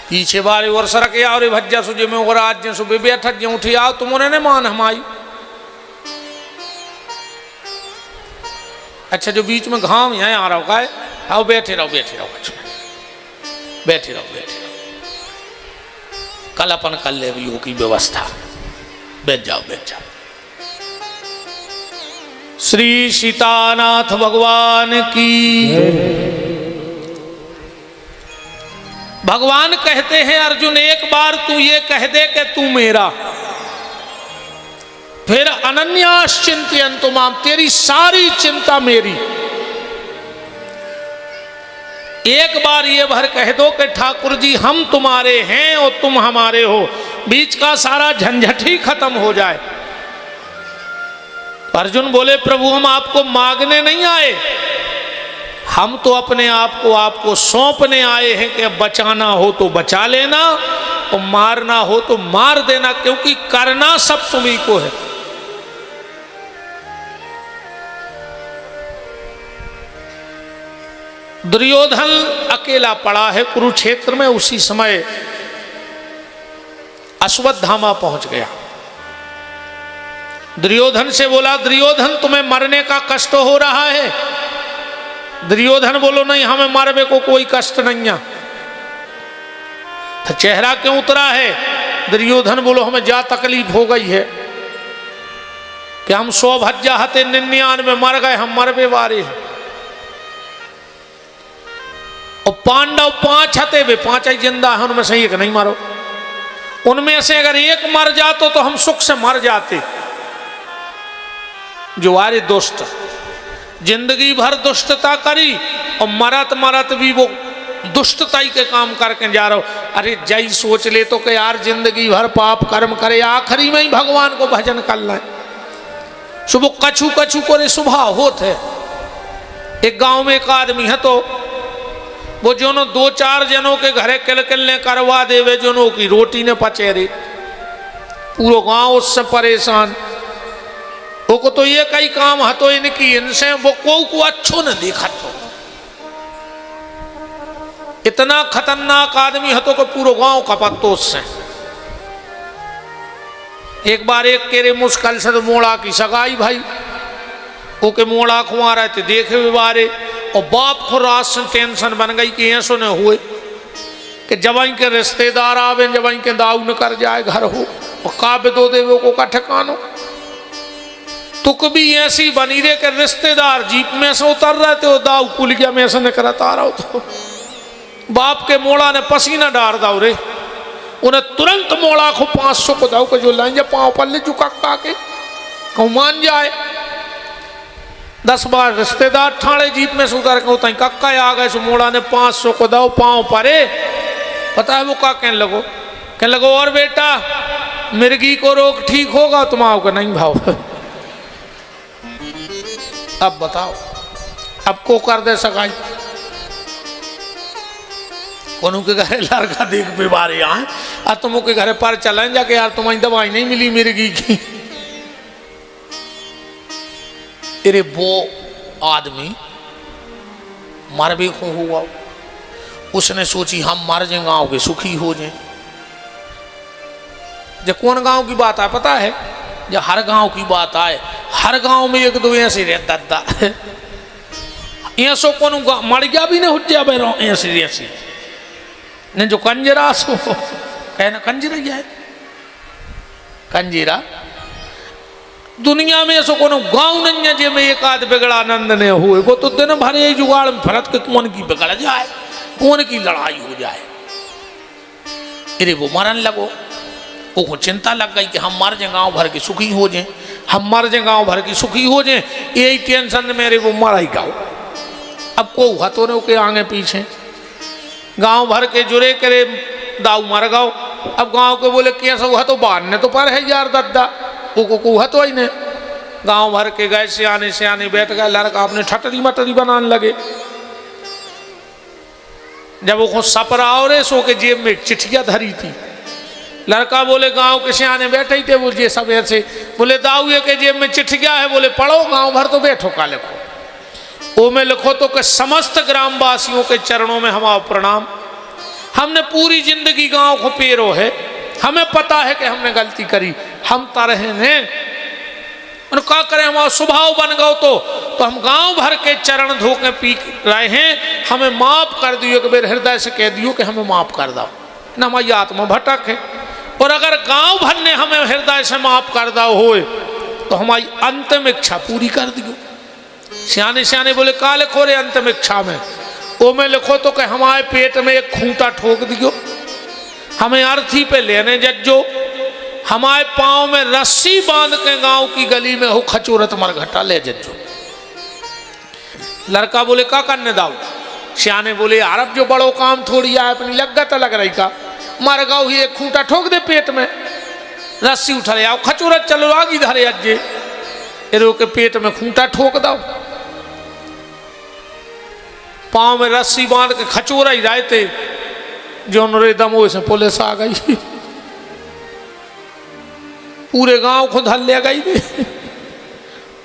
A: पीछे बारे और सरक और भज्जा सुजे में और आज सुबह बैठ उठी आओ तुमने ने मान हमारी। अच्छा जो बीच में घाम यहाँ आ रहा हो का है, आओ बैठे रहो बैठे रहो बच्चों, बैठे रहो बैठे रहो, कल अपन कर ले भी की व्यवस्था, बैठ जाओ बैठ जाओ। श्री सीतानाथ भगवान की। भगवान कहते हैं अर्जुन एक बार तू ये कह दे कि तू मेरा, फिर अनन्याश्चिंतयन्तु माम, तेरी सारी चिंता मेरी। एक बार ये भर कह दो कि ठाकुर जी हम तुम्हारे हैं और तुम हमारे हो, बीच का सारा झंझट ही खत्म हो जाए। अर्जुन बोले प्रभु हम आपको मांगने नहीं आए, हम तो अपने आप को आपको सौंपने आए हैं कि बचाना हो तो बचा लेना और मारना हो तो मार देना, क्योंकि करना सब तुम्ही को है। दुर्योधन अकेला पड़ा है कुरुक्षेत्र में। उसी समय अश्वत्थामा पहुंच गया। दुर्योधन से बोला दुर्योधन तुम्हें मरने का कष्ट हो रहा है? दुर्योधन बोलो नहीं हमें मरने को कोई कष्ट नहीं है। तो चेहरा क्यों उतरा है? दुर्योधन बोलो हमें जा तकलीफ हो गई है कि हम 100 भज्जा हते 99 मर गए, हम मरबे वारे हैं। और पांडव 5 हते, वे 5 ही जिंदा है, उनमें से एक नहीं मारो। उनमें से अगर एक मर जातो तो हम सुख से मर जाते। जो आरे दुष्ट जिंदगी भर दुष्टता करी और मरत मरत भी वो दुष्टता ही के काम करके जा रहा हो। अरे जय सोच ले तो कि यार जिंदगी भर पाप कर्म करे, आखिरी में ही भगवान को भजन कर लें। सुबह कछु कछु करे सुबह होते। एक गांव में एक आदमी है तो वो जोनो 2-4 जनों के घरे किलकिलने करवा देवे, जोनो की रोटी ने पचेरे। पूरा गांव उससे परेशान। वो को तो ये कई काम है तो इनकी, इनसे वो को अच्छो न देखा। तो इतना खतरनाक आदमी है तो पूरा गांव कपतो उससे। एक बार एक केरे मुश्किल से तो मोड़ा की सगाई भाई, वो के मोड़ा खुआ रहे थे देखे हुए बारे। और बाप को रात से टेंशन बन गई कि ऐसो न हुए कि जब के रिश्तेदार आवे, जब के दाऊ न कर जाए घर हो और काव्य दो देवे को का ठिकानो। तुक भी ऐसी बनी रे के रिश्तेदार जीप में से उतर रहे थे, दाऊ पुलिया में से निकलता आ रहा हो तो बाप के मोड़ा ने पसीना डार दाऊ रे। उन्हें तुरंत मोड़ा को 500 को दाऊ को जो लाइन पाँव पल्ले चुका के कहूँ मान जाए। 10 बार रिश्तेदार ठाणे जीप में से उतर के उतर कक्का आ गए। सो मोड़ा ने 500 को दाऊ पाँव परे। पता है वो का कहने लगो और बेटा मिर्गी को रोग ठीक होगा? तुम आओगे नहीं भाव। अब बताओ अब को कर दे सगाई? कोनों के घरे लड़का देख बीमारी आए और तुम के घरे पर चलें जाके यार तुम्हारी दवाई नहीं मिली मिर्गी की। अरे वो आदमी मर भी को हुआ, उसने सोची हम मर जाए गाँव के सुखी हो जाए। जब कौन गांव की बात है पता है? जब हर गांव की बात आए, हर गांव में एक दो ऐसे रहता था। ऐसो कौन मर गया भी नहीं उठ जा ऐसे ऐसी ने जो कंजरा सो कहना कंजरा है कंजीरा। दुनिया में ऐसा कोनो गांव नहीं है जिसमें एक आध बिगड़ा आनंद ने हुए। वो तो दिन भर यही जुगाड़ में फरत के कौन की बिगड़ जाए, कौन की लड़ाई हो जाए। अरे वो मरन लगो, वो चिंता लग गई कि हम मर जाए गांव भर की सुखी हो जाए, हम मर जाए गांव भर की सुखी हो जाए। यही टेंशन मेरे वो मर ही गाओ। अब को हथों ने के आगे पीछे गांव भर के जुड़े करे दाऊ मर गाओ। अब गांव के बोले कैसा हुआ तो बाढ़ ने तो पर है यार दद्दा को कुहा तो ही ने। गांव भर के गए सियाने बैठ गए, लड़का अपने ठटरी मटरी बनाने लगे। जब वो सपरा और सो के जेब में चिट्ठियां धरी थी लड़का बोले गांव के सियाने बैठे ही थे, बोले सब ऐसे, बोले दाऊ ये के जेब में चिट्ठ गया है, बोले पढ़ो, गांव भर तो बैठो का लिखो। वो में लिखो तो कि समस्त ग्रामवासियों के चरणों में हमारा प्रणाम। हमने पूरी जिंदगी गांव को पेरो है, हमें पता है कि हमने गलती करी, हम तरह ने क्या करें, हमारा स्वभाव बन गओ तो हम गांव भर के चरण धोके पी रहे हैं, हमें माफ कर दियो, कि मेरे हृदय से कह दियो कि हमें माफ कर दो ना, हमारी आत्मा भटक है। और अगर गांव भर ने हमें हृदय से माफ कर दो हो तो हमारी अंतिम इच्छा पूरी कर दियो। सियाने सियाने बोले का लिखो रे अंतिम इच्छा में, वो में लिखो तो कि हमारे पेट में एक खूंटा ठोक दियो, हमें अर्थी पे लेने जज्जो, हमारे पांव में रस्सी बांध के गांव की गली में हो खचूरत मरघटा ले जज्जो। लड़का बोले का करने दाऊ? सियाने बोले यार अब जो बड़ो काम थोड़ी आए, अपनी लगत लग रही का, मर गाओ ही एक खूंटा ठोक दे पेट में, रस्सी उठा ले आओ, खचूरत चलो आगे धरे अज्जे एरो के पेट में खूंटा ठोक दो, पांव में रस्सी बांध के खचोरा ही रहते जो नरे दमो से पुलिस आ गई, पूरे गांव को धल ले गई।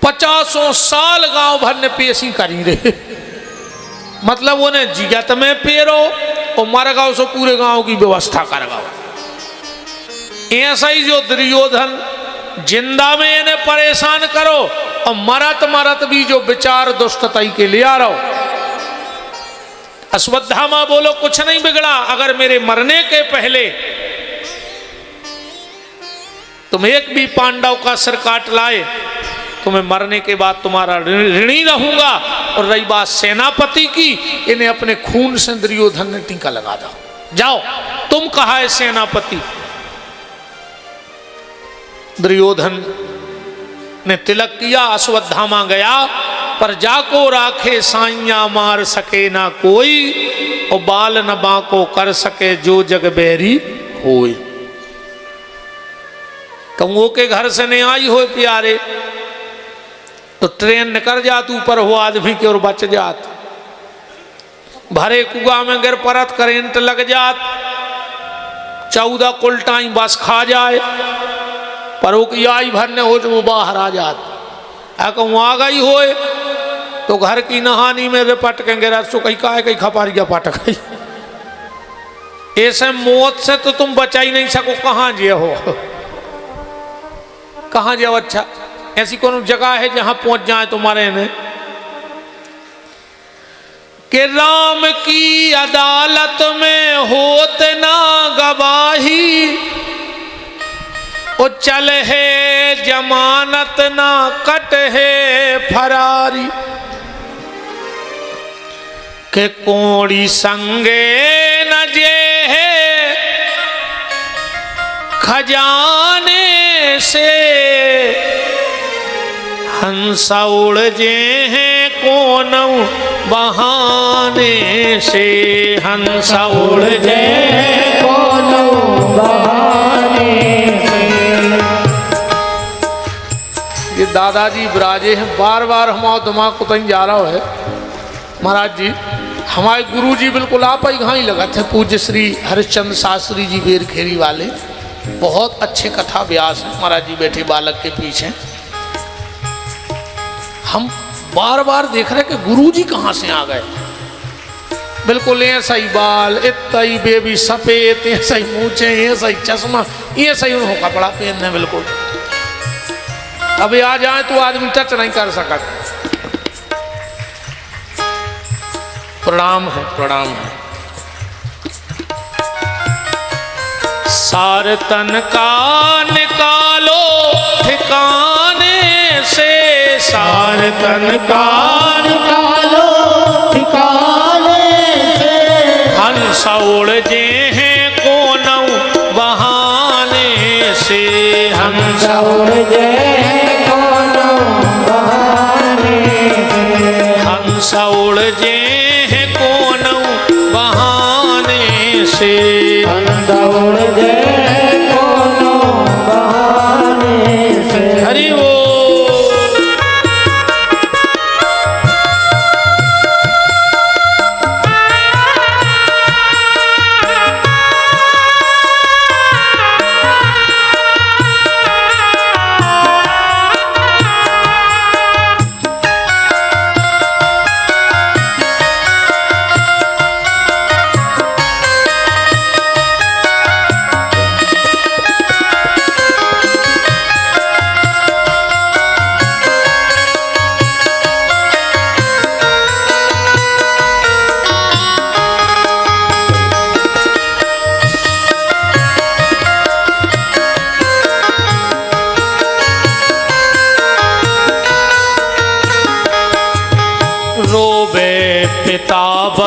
A: 50 साल गांव भर ने पेशी करी रे, मतलब उन्हें जिगत में पेरो और मर गाओ सो पूरे गांव की व्यवस्था कर गाओ। ऐसा ही जो दुर्योधन जिंदा में इन्हें परेशान करो और मरत मरत भी जो विचार दुष्टताई के ले आ रहा हो। अश्वत्थामा बोलो कुछ नहीं बिगड़ा, अगर मेरे मरने के पहले तुम एक भी पांडव का सिर काट लाए तो मैं मरने के बाद तुम्हारा ऋणी रहूंगा। और रही बात सेनापति की, इन्हें अपने खून से दुर्योधन ने टीका लगा दो, जाओ तुम कहा है सेनापति। दुर्योधन ने तिलक किया, अश्वत्थामा गया, पर जाको राखे साइया मार सके ना कोई, और बाल न बाको कर सके जो जग बैरी होए। कौओं के घर से नहीं आई हो प्यारे तो ट्रेन निकल जात ऊपर हो आदमी के और बच जात, भरे कुआ में गिर परत करेंट लग जात, 14 कुलटाई बस खा जाए, पर वो की आई भर ने हो जो वो बाहर आ जात। कहूँ आ गई होए तो घर की नहानी में रिपट के गिरा सो कहीं का कहीं खपारिया पट गई। ऐसे मौत से तो तुम बचा ही नहीं सको, कहाँ जे हो, कहाँ जाओ। अच्छा ऐसी कौन जगह है जहां पहुंच जाए तुम्हारे ने कि राम की अदालत में होत ना गवाही, ओ चल है जमानत ना कट है फरारी, के कोड़ी संगे न जे है खजाने से, हंसा उड़ जे हैं कौन बहाने से, हंसा उड़ जे हैं कौन बहाने से। ये दादाजी विराजे हैं, बार बार हमारा दिमाग को तंग जा रहा है। महाराज जी हमारे गुरु जी बिल्कुल आप ही घाई लगा थे, पूज्य श्री हरिश्चंद्र शास्त्री जी बेर खेरी वाले, बहुत अच्छे कथा व्यास हैं महाराज जी बैठे बालक के पीछे। हम बार बार देख रहे कि गुरु जी कहाँ से आ गए, बिल्कुल ऐसा ही बाल, इतना ही बेबी सफेद, ऐसा ही मूछे, ऐसा ही चश्मा, ऐसा ही उन्होंने कपड़ा पहनने बिल्कुल। अभी आ जाए तो आदमी टच नहीं कर सका। प्रणाम है, प्रणाम है। सार तन का निकालो ठिकाने से, सार तन का
B: निकालो ठिकाने से,
A: हंस उड़ जे हैं कोनौ बहाने से, हंस
B: उड़ जे हैं कोनौ बहाने से,
A: हंस उड़ जे हैं कोनौ बहाने से,
B: हंस उड़ जे हैं कोनौ बहाने से।
A: हरि वो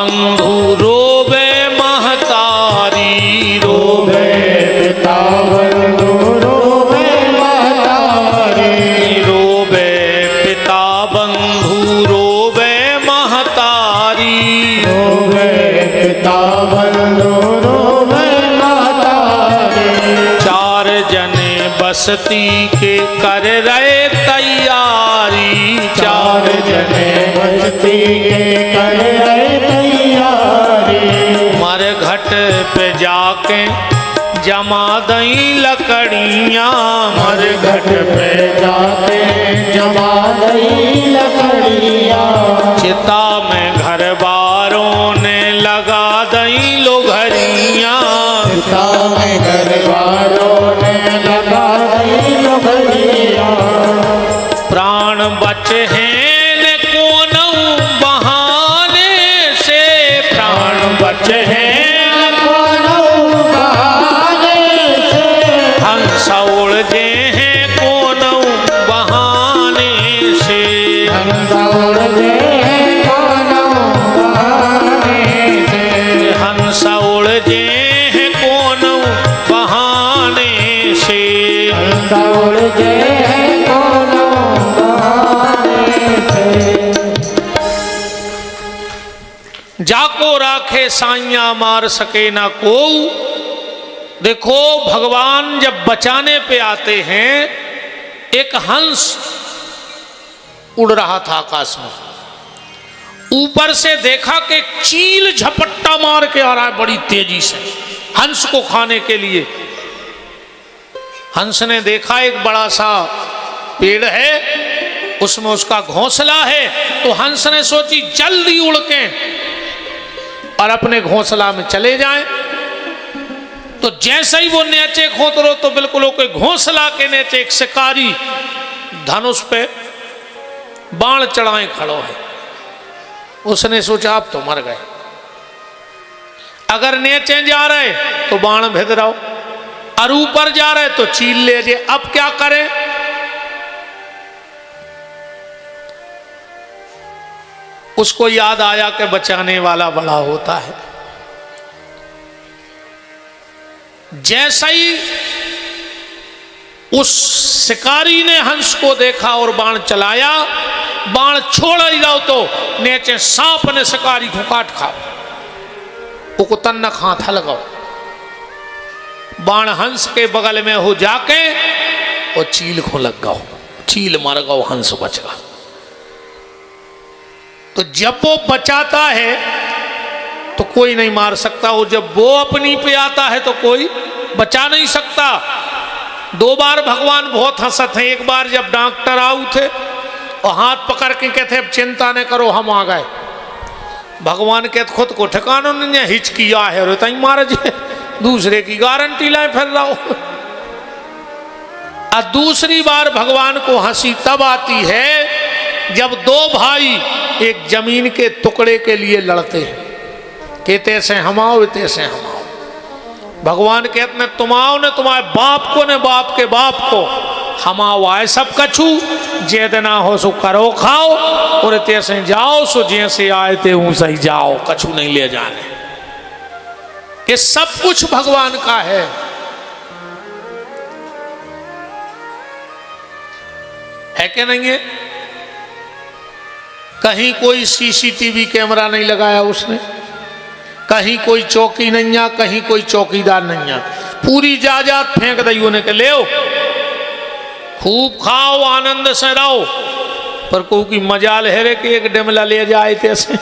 A: बंधु रोवे महतारी रोवे
B: पिता बंधु रोवे महतारी
A: रोवे पिता बंधु रोवे महतारी
B: रोवे पिता बंधु रोवे महतारी
A: चार जने बस्ती के कर रहे तैयारी
B: चार जने बस्ती के कर रहे तैयारी
A: मर घट पे जाके जमा दई लकड़ियाँ
B: मर घट पे जाके जमा दई लकड़ियाँ
A: चिता में घर बारों ने लगा दई लोघरियाँ
B: पिता में घर वालों ने लगा दई लकड़ियाँ
A: प्राण बचे हैं ने कोनऊ बहाने से प्राण बचे हैं
B: कोनऊ बहाने से
A: हंस उड़े हैं कोनऊ बहाने से
B: हंस उड़े कोनऊ बहाने से
A: हंस उड़े हैं कोनऊ बहाने से
B: हंस उड़े कोनऊ बहाने से
A: जाको राखे साइया मार सके ना को। देखो भगवान जब बचाने पे आते हैं, एक हंस उड़ रहा था आकाश में, ऊपर से देखा कि चील झपट्टा मार के आ रहा है बड़ी तेजी से हंस को खाने के लिए। हंस ने देखा एक बड़ा सा पेड़ है, उसमें उसका घोंसला है, तो हंस ने सोची जल्दी उड़ के और अपने घोंसला में चले जाएं। तो जैसे ही वो नीचे खोतरो तो बिल्कुल के घोंसला के नीचे एक शिकारी धनुष पे बाण चढ़ाए खड़ो है। उसने सोचा अब तो मर गए, अगर नीचे जा रहे तो बाण भेद रहो और ऊपर जा रहे तो चील ले जाए, अब क्या करें। उसको याद आया कि बचाने वाला बड़ा होता है। जैसा ही उस शिकारी ने हंस को देखा और बाण चलाया, बाण छोड़ ही जाओ तो नीचे सांप ने शिकारी को काट खा, वो तन्न खा था लगाओ। बाण हंस के बगल में हो जाके वो चील को लग गओ, चील मर गओ, हंस बच गया। तो जब वो बचाता है तो कोई नहीं मार सकता, वो जब वो अपनी पे आता है तो कोई बचा नहीं सकता। दो बार भगवान बहुत हंसत हैं। एक बार जब डॉक्टर आऊ थे और हाथ पकड़ के कहते अब चिंता न करो हम आ गए, भगवान कहते खुद को ठिकाना नहीं हिचकिया है और तई महाराज दूसरे की गारंटी लाए फिर रहा हो। और दूसरी बार भगवान को हंसी तब आती है जब दो भाई एक जमीन के टुकड़े के लिए लड़ते हैं, कहते से हम आओ तैसे हम आओ। भगवान कहते ने तुम आओ ने तुम्हारे बाप को ने बाप के बाप को, हम आओ आए सब कछु, जे देना हो सो करो खाओ, और तैसे जाओ सो जैसे आए थे ऊंसे ही जाओ, कछु नहीं ले जाने। ये सब कुछ भगवान का है कि नहीं है। कहीं कोई सीसीटीवी कैमरा नहीं लगाया उसने, कहीं कोई चौकी नहीं आ, कहीं कोई चौकीदार नहीं आ, पूरी जायदाद फेंक दी उन्हें के ले खूब खाओ आनंद से रहो, पर को की मजाल है कि एक डिमला ले जाए तैसे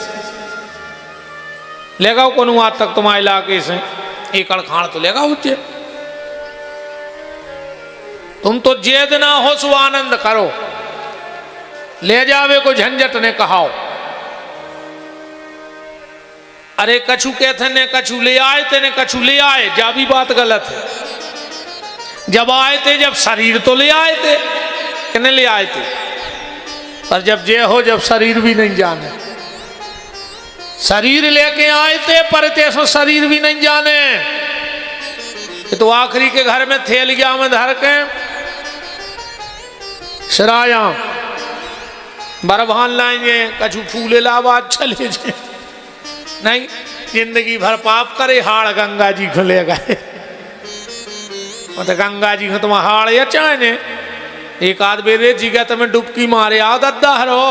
A: लेगा को आज तक तुम्हारे इलाके से एक अड़खाड़ तो लेगा उच्चे। तुम तो जेद ना हो सो आनंद करो, ले जावे को झंझट ने कहाओ। अरे कछु कहते ने कछु ले आए थे ने कछु ले आए, जा भी बात गलत है। जब आए थे जब शरीर तो ले आए थे कि नहीं ले आए थे, पर जब जे हो जब शरीर भी नहीं जाने, शरीर लेके आए थे पर तेसो शरीर भी नहीं जाने। तो आखिरी के घर में थैलिया में धर के शराया बरभान लाएंगे, कछु फूले लावा चले जाए। नहीं, जिंदगी भर पाप करे, हाड़ गंगा जी को ले गए। तो गंगा जी को तुम हाड़ या चाहने एक आध बेरे जी का तुम्हें डुबकी मारे आओ दद्दा हरो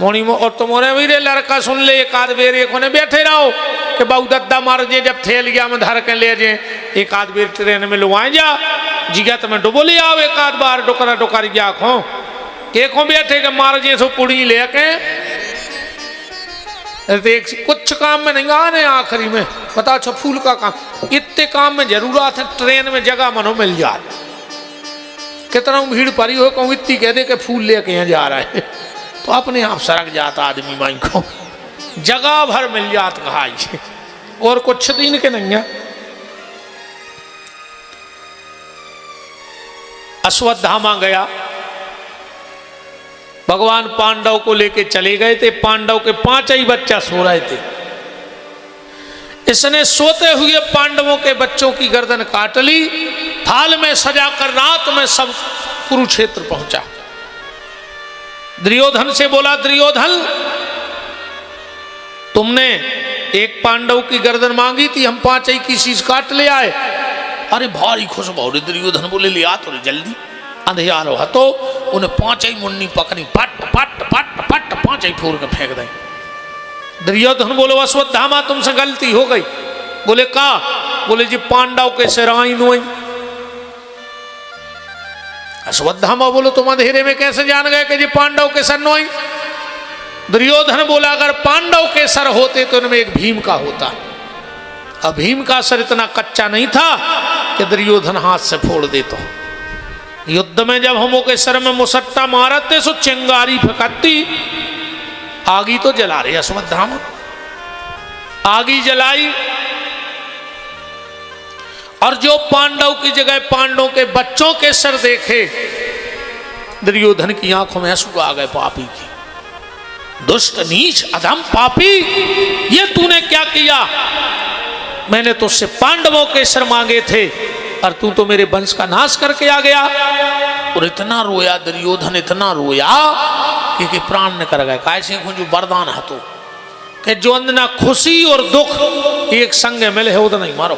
A: मोनी और तुम्हारे वीरे लड़का सुन ले एक आध बेरे को ने बैठे रहो कि बहु दद्दा मार जे जब थैलिया में धर के ले जे एक आध बेर ट्रेन में लुआए जा जीगा तुम्हें डुबो ले आओ एक आध बार डोकरा डोकर गया खो के को बैठे के मार जे सो पुड़ी लेके कुछ काम में नहीं आने आखिरी में बता छो फूल का काम इतने काम में जरूरत है ट्रेन में जगह मनो मिल जाए कितना भीड़ पड़ी हो कहूँ इतनी कह दे के फूल लेके यहाँ जा रहा है तो अपने आप सरक जाता आदमी माई को जगह भर मिल जात कहा और कुछ दिन के नहीं है। अश्वत्थामा गया भगवान पांडव को लेके चले गए थे। पांडव के 5 ही बच्चा सो रहे थे। इसने सोते हुए पांडवों के बच्चों की गर्दन काट ली, थाल में सजाकर रात में सब कुरुक्षेत्र पहुंचा। दुर्योधन से बोला, दुर्योधन तुमने एक पांडव की गर्दन मांगी थी, हम 5 ही की चीज काट ले आए। अरे भारी खुश भाव दुर्योधन बोले ले आ तो जल्दी अंधियारो हतो उन्हें 5 ही मुन्नी पकड़ी पट पट पट पट 5 ही फोड़ के फेंक दे। दुर्योधन बोलो अश्वत्थामा तुमसे गलती हो गई। बोले का? बोले जी पांडव के सिराई नोई। अश्वत्थामा बोलो तुम अंधेरे में कैसे जान गए कि जी पांडव के सर नोई? दुर्योधन बोला अगर पांडव के सर होते तो उनमें एक भीम का होता। अब भीम का सर इतना कच्चा नहीं था कि दुर्योधन हाथ से फोड़ देता। युद्ध में जब हमों के सर में मुसट्टा मारते सो चिंगारी फेंकती, आगी तो जला रहे अश्वत्थामा, आगी जलाई और जो पांडव की जगह पांडवों के बच्चों के सर देखे दुर्योधन की आंखों में आंसू आ गए। पापी की, दुष्ट नीच अधम पापी, ये तूने क्या किया? मैंने तुझसे पांडवों के सर मांगे थे और तू तो मेरे वंश का नाश करके आ गया। और इतना रोया दुर्योधन, इतना रोया कि प्राण न कर गए। कैसे जो वरदान हतो कि जो अंदना खुशी और दुख एक संग मिले हो तो नहीं मारो।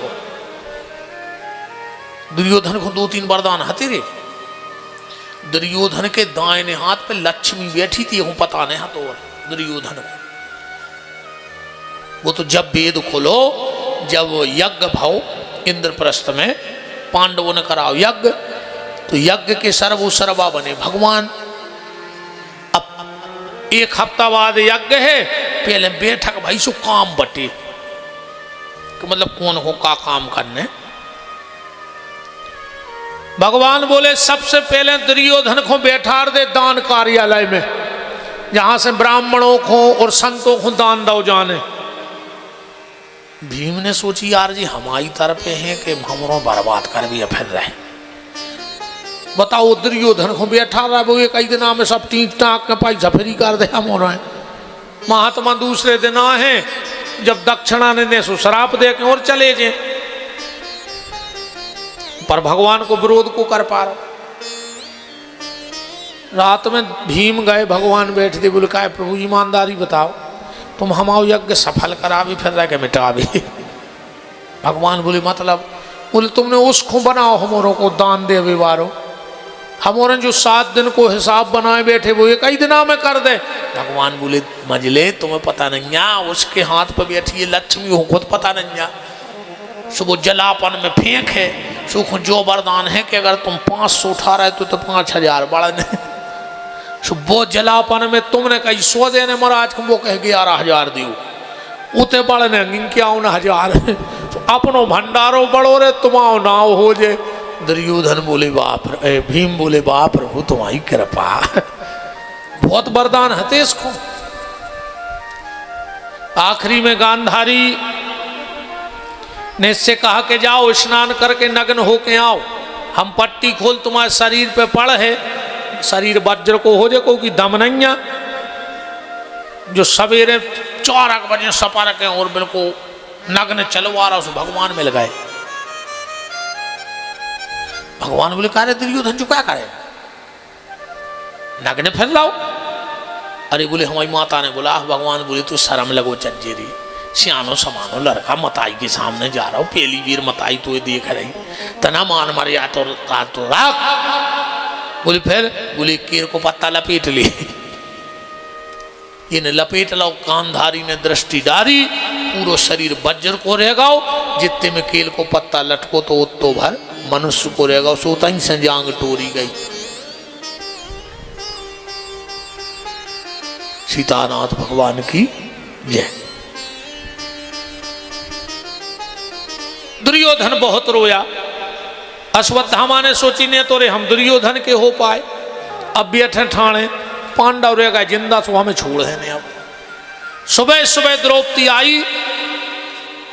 A: दुर्योधन को 2-3 वरदान हते रे। दुर्योधन के दाहिने हाथ पे लक्ष्मी बैठी थी, हूं पता नहीं हतो दुर्योधन को। वो तो जब वेद खोलो, जब यज्ञ भाव इंद्रप्रस्थ में पांडवों ने कराओ यज्ञ, तो यज्ञ के सर्वो सर्वा बने भगवान। अब 1 हफ्ता बाद यज्ञ है, पहले बैठक भाई सो काम बटे कि मतलब कौन हो का काम करने। भगवान बोले सबसे पहले दुर्योधन को बैठार दे दान कार्यालय में, जहां से ब्राह्मणों को और संतों को दान दो जाने। भीम ने सोची यार जी हमारी तरफ हैं कि हमरों बर्बाद कर भी फिर रहे। बताओ दुर्योधन को बैठा रहा वो एक दिन में सब टीक टाक में पाई झफरी कर दे हम हो रहे। महात्मा दूसरे दिन आए जब दक्षिणा ने दे सो शराप दे के और चले जे, पर भगवान को विरोध को कर पा रहा। रात में भीम गए, भगवान बैठे थे। बोले का प्रभु ईमानदारी बताओ, तुम हमारा यज्ञ सफल करा भी फिर रह के मिटा भी। भगवान बोले मतलब? बोले तुमने उसको बनाओ हमारों को दान दे विवारो, हमारे जो 7 दिन को हिसाब बनाए बैठे वो 1 ही दिना में कर दे। भगवान बोले मजले तुम्हें पता नहीं आ, उसके हाथ पर बैठी है लक्ष्मी, हो खुद पता नहीं आ। सुबह जलापन में फेंक है, सुख जो वरदान है कि अगर तुम 500 उठा रहे तो 5000 बढ़ने। सुबह जलापन में तुमने कही 100 देने महाराज को, वो कह 11,000 दियो उते बढ़ने क्या 1000। तो अपनो भंडारो बड़ो रे तुमाओ नाव हो जे। दुर्योधन बोले बाप, भीम बोले बाप प्रभु तुम्हारी कृपा, बहुत वरदान हते इसको। आखिरी में गांधारी ने इससे कहा कि जाओ स्नान करके नग्न होके आओ, हम पट्टी खोल तुम्हारे शरीर पे पड़ है, शरीर वज्र को हो जाए क्योंकि दम नहीं। जो सवेरे 4 बजे सपा रखे और बिल्कुल नग्न चलवा रहा, उस भगवान मिल गए। भगवान बोले कह रहे दुर्योधन जो क्या करे, नग्न फिर लाओ। अरे बोले हमारी माता ने बोला भगवान बोले तू शर्म लगो चज्जे री, सियानो समानो लड़का मताई के सामने जा रहा हूँ, पहली वीर मताई तो देख रही, तना मान मर या तो राख। बोले फिर बोले केर को पत्ता लपेट ले, ये लपेट लो, कानधारी ने दृष्टि डारी, पूरा शरीर वज्र को रहेगा, जितने में केल को पत्ता लटको तो उतो भर मनुष्य को रहेगा, सोता ही से जांग टोरी गई। सीतानाथ भगवान की जय। दुर्योधन बहुत रोया, अश्वत्थामा ने सोची ने तो रे हम दुर्योधन के हो पाए, अब बैठे ठाणे पांडव रहेगा जिंदा तो हमें छोड़ है नहीं। अब सुबह सुबह द्रौपदी आई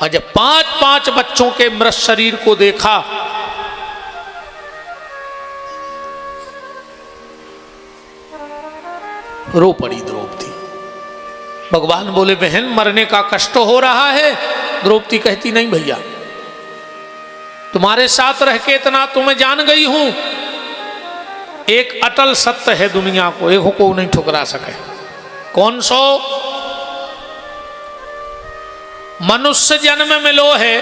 A: और जब 5-5 बच्चों के मृत शरीर को देखा, रो पड़ी द्रौपदी। भगवान बोले बहन मरने का कष्ट हो रहा है। द्रौपदी कहती नहीं भैया, तुम्हारे साथ रह के इतना तुम्हें जान गई हूं, एक अटल सत्य है दुनिया को, एक को नहीं ठुकरा सके। कौन सो? मनुष्य जन्म मिलो है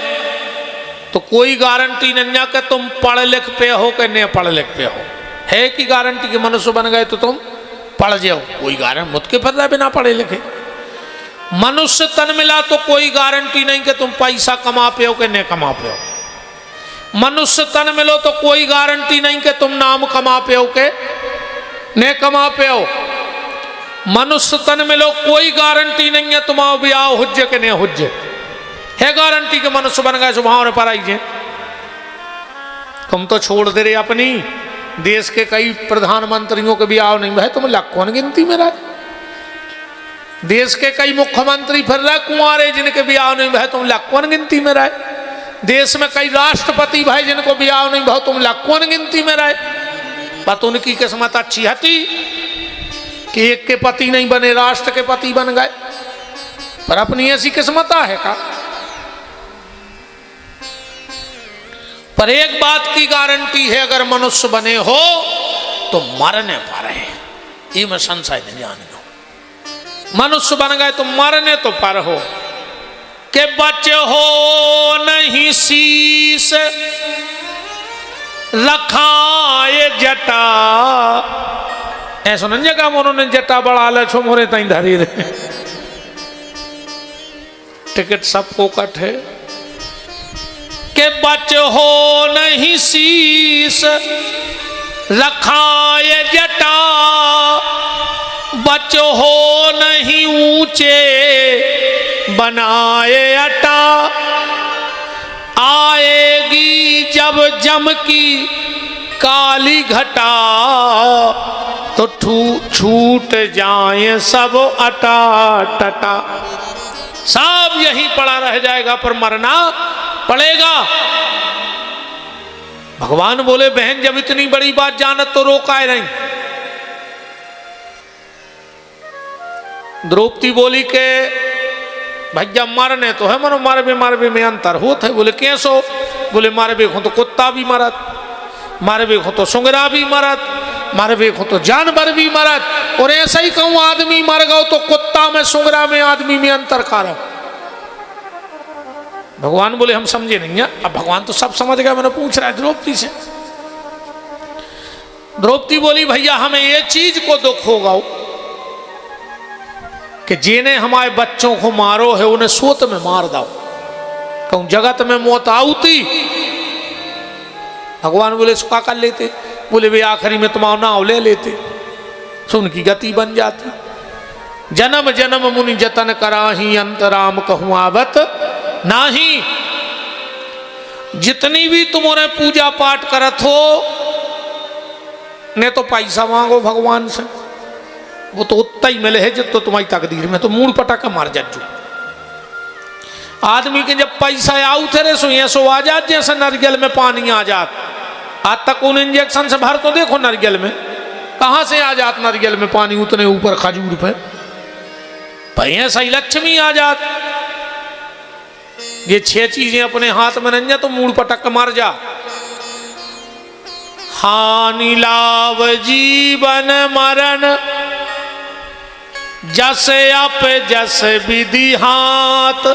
A: तो कोई गारंटी नहीं कि तुम पढ़ लिख पे हो कि नहीं पढ़ लिख पे हो। है कि गारंटी कि मनुष्य बन गए तो तुम पढ़ जाओ? कोई गारंटी मुझ के फिर बिना पढ़े लिखे। मनुष्य तन मिला तो कोई गारंटी नहीं कि तुम पैसा कमा पे हो कि नहीं कमा पे हो। मनुष्य तन मिलो तो कोई गारंटी नहीं कि तुम नाम कमा पे हो के नहीं कमा पे हो। मनुष्य तन मिलो कोई गारंटी नहीं है तुम्हारा ब्याह हुज्जे के नहीं हुज्जे। है गारंटी के मनुष्य बन गए सुबह पर आइए। तुम तो छोड़ दे रहे अपनी देश के कई प्रधानमंत्रियों के ब्याह नहीं भाई, तुम लाखों गिनती में रहे। देश के कई मुख्यमंत्री फिर रहे कुंवारे जिनके ब्याह नहीं भाई, तुम लाखों गिनती में रहे। देश में कई राष्ट्रपति भाई जिनको ब्याह नहीं भाई, तुम लाखों गिनती में रहे। पता उनकी किस्मत अच्छी हती कि एक के पति नहीं बने, राष्ट्र के पति बन गए। पर अपनी ऐसी किस्मत है का? पर एक बात की गारंटी है, अगर मनुष्य बने हो तो मरने पर है, ये मैं संशय नहीं जान दो। मनुष्य बन गए तो मरने तो पर हो के बचे हो नहीं शीस रखाए जटा। ऐसा नहीं जगह उन्होंने जटा बढ़ा ले छो मोरे तई धरी रहे। टिकट सबको कट है के बच हो नहीं शीस रखाए जटा। बच हो नहीं ऊंचे बनाए अटा। आएगी जब जम की काली घटा तो छूट जाए सब अटा टटा। सब यहीं पड़ा रह जाएगा पर मरना पड़ेगा। भगवान बोले बहन जब इतनी बड़ी बात जानत तो रोकाए नहीं। द्रौपदी बोली के भैया मरने तो है, मनो मारबे में अंतर होता है। बोले कैसो? बोले मारबे हो तो कुत्ता भी मरत, मारबे हो तो सुंगरा भी मरत, मारबे हो तो जानवर भी मरत। और ऐसा ही कहूं आदमी मर गो तो कुत्ता में सुंगरा में आदमी में अंतर कारक। भगवान बोले हम समझे नहीं है। अब भगवान तो सब समझ गया, मैंने पूछ रहा है द्रौपदी से। द्रौपदी बोली भैया हमें ये चीज को दुख होगा कि जिन्हें हमारे बच्चों को मारो है उन्हें सोत में मार दो। कहूं जगत में मौत आउती। भगवान बोले इसको कर लेते। बोले वे आखिरी में तुम्हारा नाव ले लेते, सो उनकी गति बन जाती। जन्म जन्म मुनि जतन कराही अंतराम कहूं आवत नाही। जितनी भी तुम्हारे पूजा पाठ करत हो ने तो पैसा मांगो भगवान से, वो तो उतना ही मिले है जितना तुम्हारी तकदीर में। तो मूड पटाखा मार जाजो। आदमी के जब पैसा आउ थे सो ये सो आ जात जैसे नरगिल में पानी आ जात। आज तक उन इंजेक्शन से भर तो देखो नरगिल में, कहां से आ जात नरगिल में पानी उतने ऊपर खजूर पे। भैया सही लक्ष्मी आ जात। ये 6 चीजें अपने हाथ में नहीं जा तो मूड पटक मार जा। हानि लाभ जीवन मरण जस अप जस विधि हाथ,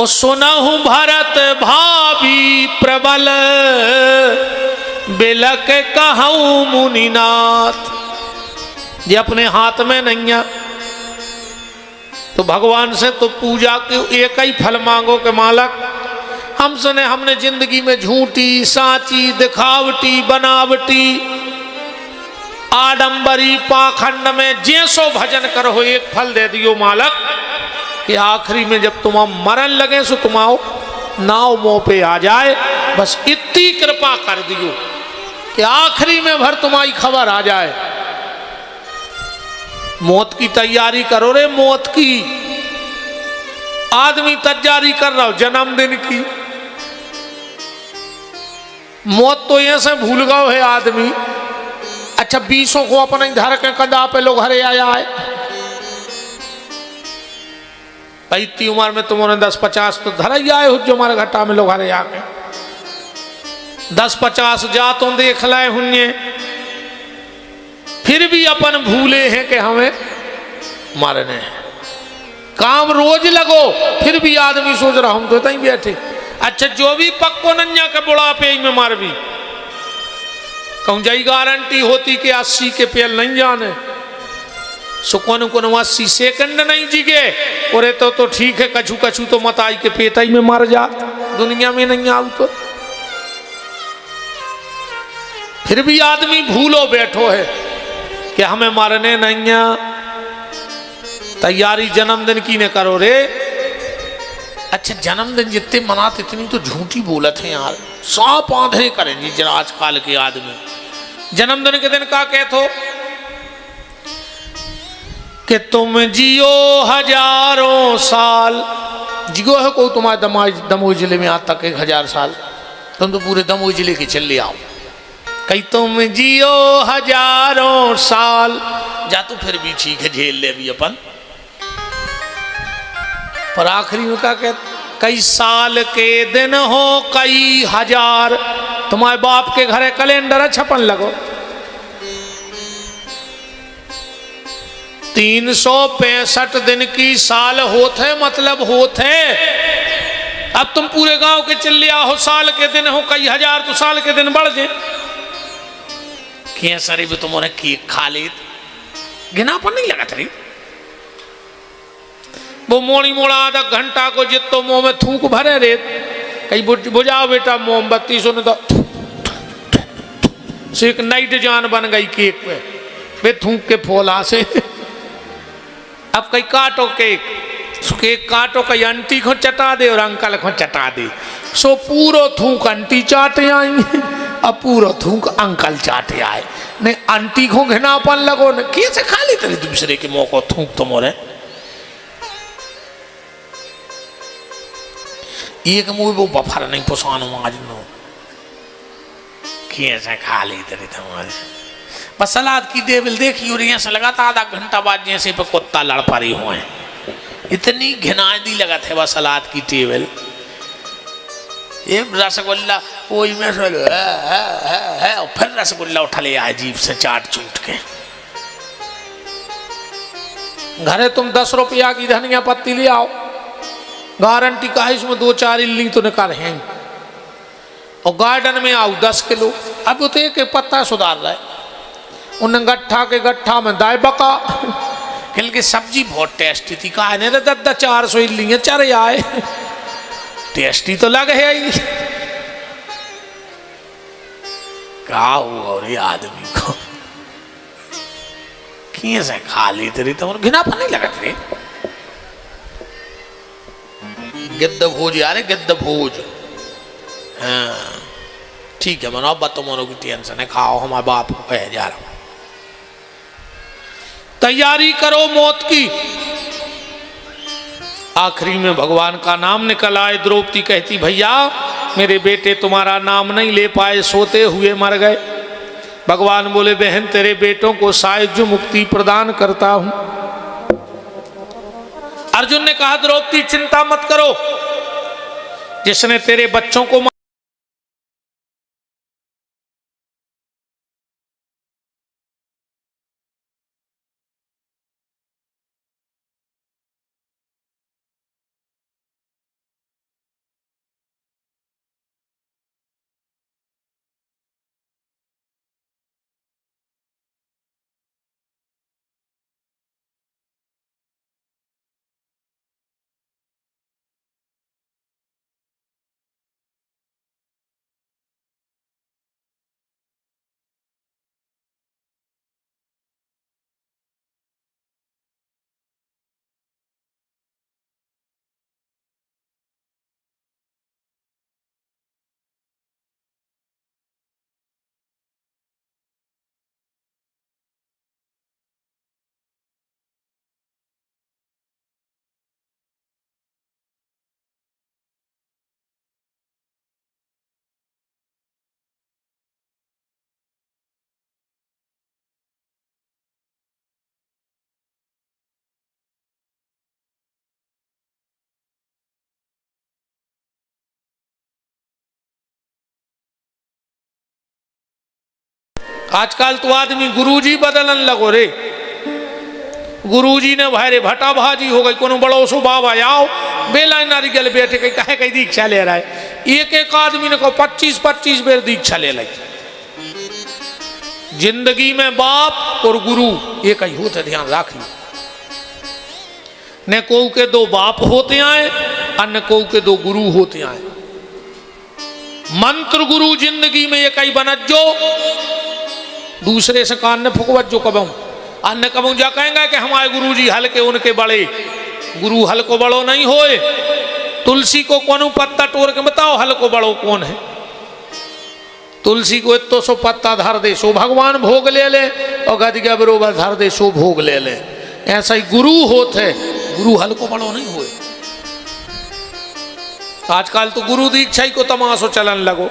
A: ओ सुनहु भरत भावी प्रबल, बिलक कहूँ मुनिनाथ। ये अपने हाथ में नहीं है तो भगवान से तो पूजा के एक ही फल मांगो कि मालक हमने जिंदगी में झूठी साची दिखावटी बनावटी आडंबरी पाखंड में जैसो भजन करो एक फल दे दियो मालक कि आखिरी में जब तुम मरन लगे सो तुम आओ नाव मोह पे आ जाए, बस इतनी कृपा कर दियो कि आखिरी में भर तुम्हारी खबर आ जाए। मौत की तैयारी करो रे, मौत की। आदमी तैयारी कर रहा हो जन्मदिन की, मौत तो ऐसे भूल गए है आदमी। अच्छा 20 को अपने घर के कंधा पे लोग हरे आया है, इतनी उम्र में तुमने 10-50 तो धरा ही आए हो जो हमारे घट्टा में लोग हरे आके 10-50 जातों देख लाए हुए, फिर भी अपन भूले हैं कि हमें मारने हैं। काम रोज लगो फिर भी आदमी सोच रहा हम तो तहीं बैठे। अच्छा जो भी पक्को नन्या के बुढ़ापे में मार भी कहूँ जाई गारंटी होती कि 80 के पेल नहीं जाने सुकन को 80 सेकंड नहीं जीगे और तो ठीक है, कछू कछू तो मत आई के पेट ही में मर जात, दुनिया में नहीं आऊ तो फिर भी आदमी भूलो बैठो है कि हमें मारने नहीं है। तैयारी जन्मदिन की ने करो रे। अच्छा जन्मदिन जितने मनाते इतनी तो झूठी बोलत है यार, सांप आंधे करेंगे जरा आजकल के आदमी। जन्मदिन के दिन का कहते कि तुम जियो हजारों साल, जियो है को तुम्हारे दमोह जिले में आज तक 1000 साल, तुम तो पूरे दमोह जिले के चल ले आओ। कहीं तुम जियो हजारों साल, जा तो फिर भी ठीक है झेल ले भी अपन। पर आखिरी में क्या कहते, कई साल के दिन हो कई हजार, तुम्हारे बाप के घरे कैलेंडर छपन लगो 365 दिन की साल होते मतलब होते। अब तुम पूरे गांव के चिल्लिया हो साल के दिन हो कई हजार, तो साल के दिन बढ़ जाए। कैसरी भी तुम्हारे केक खा ले गिना पर नहीं लगा थी वो मोड़ी मोड़ा आधा घंटा को जितो मुंह में थूक भरे रे, कहीं बुझाओ बेटा मोमबत्ती सुन तो एक नाइट जान बन गई केक पे वे थूक के फोला से। अब कहीं काटो केक काटो, कहीं आंटी को चटा दे और अंकल को चटा दे, सो पूरो थूक आंटी चाटे आई अब पूरा थूक अंकल चाटे आए। नहीं आंटी को घिनापन लगो न कैसे खा ली तेरे दूसरे के मुंह को थूक तो मोरे एक मुंह वो बफर नहीं पुसानो आज नो कैसे खा ली तेरे तुम्हारे। बस सलाद की टेबल देखी और यहाँ से लगा था आधा घंटा बाद जैसे पे कुत्ता लड़ पा रही हुए, इतनी घिनादी लगा थे वह सलाद की टेबल। ये रसगुल्ला वही में है और फिर रसगुल्ला उठा ले अजीब से चाट चूट के। घरे तुम 10 रुपया की धनिया पत्ती ले आओ, गारंटी का है इसमें 2-4 इल्ली तो निकाल हैं। और गार्डन में आओ 10 किलो, अब तो एक पत्ता सुधार रहा है उन गट्ठा के गट्ठा में दाए बका खिल की सब्जी बहुत टेस्टी थी। कहा नहीं 400 इल्ली चरे आए, टेस्टी तो लग है ही। क्या हुआ और ये आदमी को कैसे खा ली तेरी तो घिनापन नहीं लगा तेरे। गिद्ध भोज यार, गिद्ध भोज। हाँ ठीक है मनो, अब तो मनो की टेंशन है, खाओ हमारे बाप को कहे जा रहा हूं। तैयारी करो मौत की। आखिरी में भगवान का नाम निकल आए। द्रौपदी कहती भैया मेरे बेटे तुम्हारा नाम नहीं ले पाए, सोते हुए मर गए। भगवान बोले बहन तेरे बेटों को सायुज्य मुक्ति प्रदान करता हूं। अर्जुन ने कहा द्रौपदी चिंता मत करो, जिसने तेरे बच्चों को आजकल तो आदमी गुरुजी बदलन लगो रे। गुरुजी ने भाई भटा भाजी हो गई, कोनो बड़ो सो बाबा आओ बेला नारियल बैठे कहीं कहे कहीं दीक्षा ले रहा है। एक एक आदमी ने को 25-25 बेर दीक्षा ले लगी। जिंदगी में बाप और गुरु एक ही होते, ध्यान राखिए। न को के दो बाप होते आए और न को के दो गुरु होते आए। मंत्र गुरु जिंदगी में एक ही बनत जो दूसरे से कान ने फुकवत जो कबू अन्य कबू जा कहेंगे कि हमारे गुरु जी हल्के उनके बड़े। गुरु हल्को बड़ो नहीं होए। तुलसी को कौन पत्ता तोड़ के बताओ हल्को बड़ो कौन है। तुलसी को इतो सो पत्ता धर दे सो भगवान भोग ले ले, और गदिया बरोबर धर दे सो भोग ले ले। ऐसा ही गुरु होते, गुरु हल्को बड़ो नहीं हुए। आजकल तो गुरु दीक्षा ही को तमाशो चलन लगो।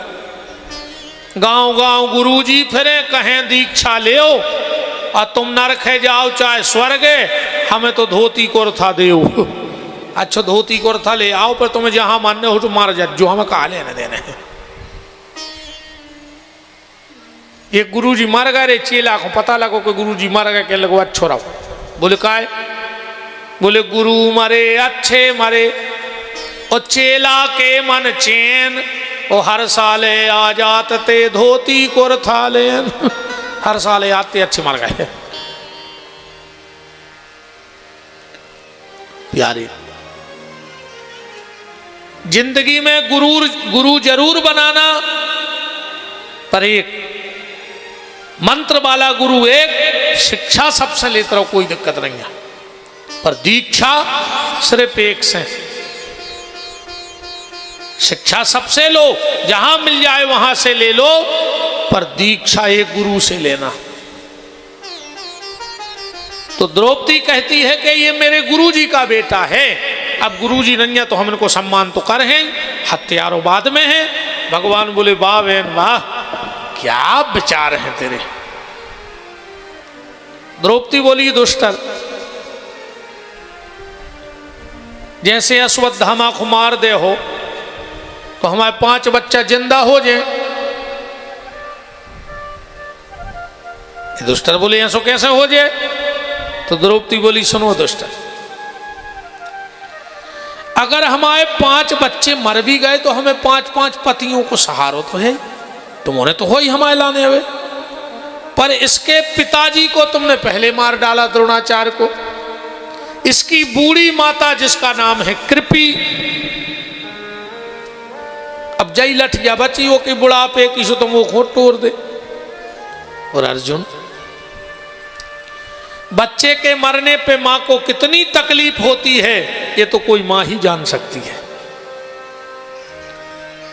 A: गांव गांव गुरु जी फिरे कहें दीक्षा ले और तुम नरखे जाओ चाहे स्वर्ग, हमें तो धोती कुर्ता देओ। अच्छा धोती कुर्ता ले आओ, पर तुम्हें जहां मानने हो तो मार जा, जो हमें कहा लेने देने हैं। ये गुरु जी मर गए रे, चेला को पता लगो कि गुरु जी मर गए, कह लगो अच्छो रहो। बोले काय? बोले गुरु मरे अच्छे मरे, और चेला के मन चैन, और हर साले आ जाते धोती कुर्ता लेन। हर साले आते अच्छे मर गए। प्यारे जिंदगी में गुरु जरूर बनाना, पर एक मंत्र वाला गुरु, एक शिक्षा सबसे लेते रहो, कोई दिक्कत नहीं है। पर दीक्षा सिर्फ एक से। शिक्षा सबसे लो, जहां मिल जाए वहां से ले लो, पर दीक्षा एक गुरु से लेना। तो द्रौपदी कहती है कि ये मेरे गुरु जी का बेटा है। अब गुरु जी नहीं है तो हम इनको सम्मान तो कर हैं, हत्यारों बाद में है। भगवान बोले वाह बहन वाह, क्या विचार हैं तेरे। द्रौपदी बोली दुष्टर, जैसे अश्वत्थामा को मार दे हो तो हमारे 5 बच्चा जिंदा हो जाए। दुष्टर बोले ऐसा कैसे हो जाए? तो द्रौपदी बोली सुनो दुष्टर, अगर हमारे 5 बच्चे मर भी गए तो हमें 5-5 पतियों को सहारो तो है, तुम्हारे तो हो ही हमारे लाने हुए। पर इसके पिताजी को तुमने पहले मार डाला, द्रोणाचार्य को। इसकी बूढ़ी माता जिसका नाम है कृपी, अब जई लठिया बची हो कि बुढ़ापे की सो तुम वो खोट तोड़ दे। और अर्जुन, बच्चे के मरने पे मां को कितनी तकलीफ होती है ये तो कोई मां ही जान सकती है।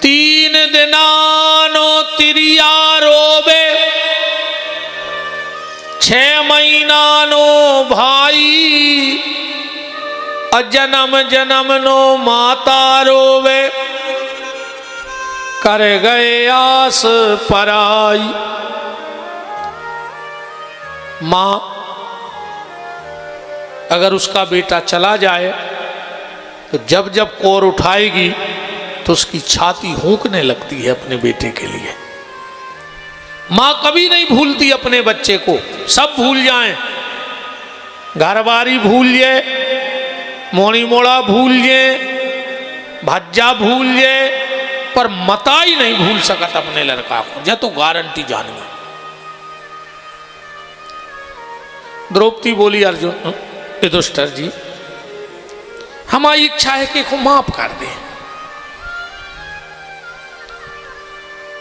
A: 3 दिनानो तिरिया रोबे, 6 महीनानो भाई, जन्म जन्म नो माता रोवे, कर गए आस पराई। मां अगर उसका बेटा चला जाए तो जब जब कोर उठाएगी तो उसकी छाती हुंकने लगती है अपने बेटे के लिए। मां कभी नहीं भूलती अपने बच्चे को, सब भूल जाएं, घरबारी भूल जाए, मोड़ी मोड़ा भूल जाए, भज्जा भूल जाए, पर मताई नहीं भूल सकत अपने लड़का को, जब तो गारंटी जानिए। द्रौपदी बोली अर्जुन युधिष्ठिर जी, हमारी इच्छा है कि को माफ कर दे।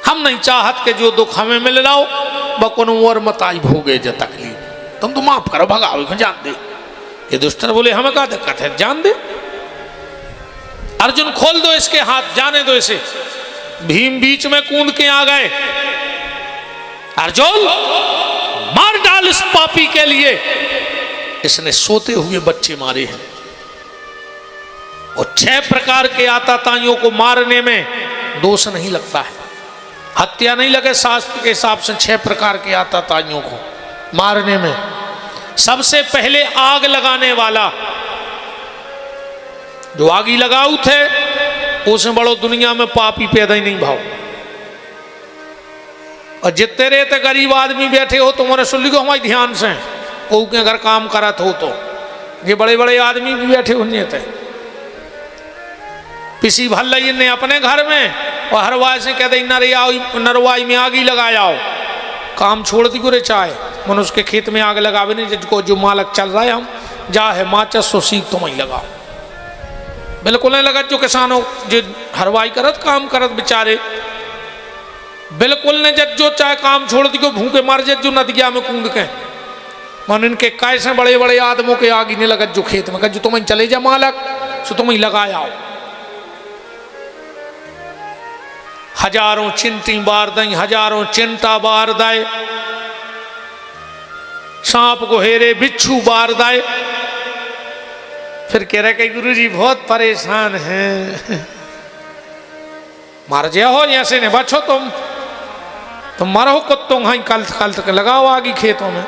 A: हम नहीं चाहत के जो दुख हमें मिल रहा हो बको और मताई भोगे जो तकलीफ, तुम तो माफ करो, भगाओ, जान दे। युधिष्ठिर बोले हमें क्या दिक्कत है, जान दे। अर्जुन खोल दो इसके हाथ, जाने दो इसे। भीम बीच में कूद के आ गए, अर्जुन मार डाल इस पापी के लिए, इसने सोते हुए बच्चे मारे हैं। और 6 प्रकार के आताताइयों को मारने में दोष नहीं लगता है, हत्या नहीं लगे शास्त्र के हिसाब से। 6 प्रकार के आताताइयों को मारने में सबसे पहले आग लगाने वाला, जो आगी लगाऊ थे उसमें बड़ो दुनिया में पापी पैदा ही नहीं भाव। और जितने रहते गरीब आदमी बैठे हो तुम्हारे सुन लो हमारे ध्यान से को के अगर काम करत हो तो ये बड़े बड़े आदमी भी बैठे होंगे थे पिसी भल लई ने अपने घर में और हरवाई से कहते नरवाई में आग ही लगा जाओ काम छोड़ दी गुरे चाहे मनुष्य के खेत में आग लगावे नहीं जिसको जो मालक चल रहा है हम जा है माचस सो सीख तुम ही लगाओ बिल्कुल नहीं लगा जो किसानों जो हरवाई करत काम करत बेचारे बिल्कुल ने जब जो चाहे काम छोड़ दी को भूखे मर जाए जो नदिया में कूद के मन इनके कैसे बड़े बड़े आदमों के आग ही नहीं लगा जो खेत में जो तुम चले जा मालक सो तुम ही लगा आओ हजारों चिंटी बार दई हजारों चिंटा बार दाए सांप को हेरे बिच्छू बार दाए फिर कह रहे कि गुरुजी बहुत परेशान हैं मर जाओ हो ऐसे ने बचो तुम मरो कुत्तों हाई कल तक लगाओ आगी खेतों में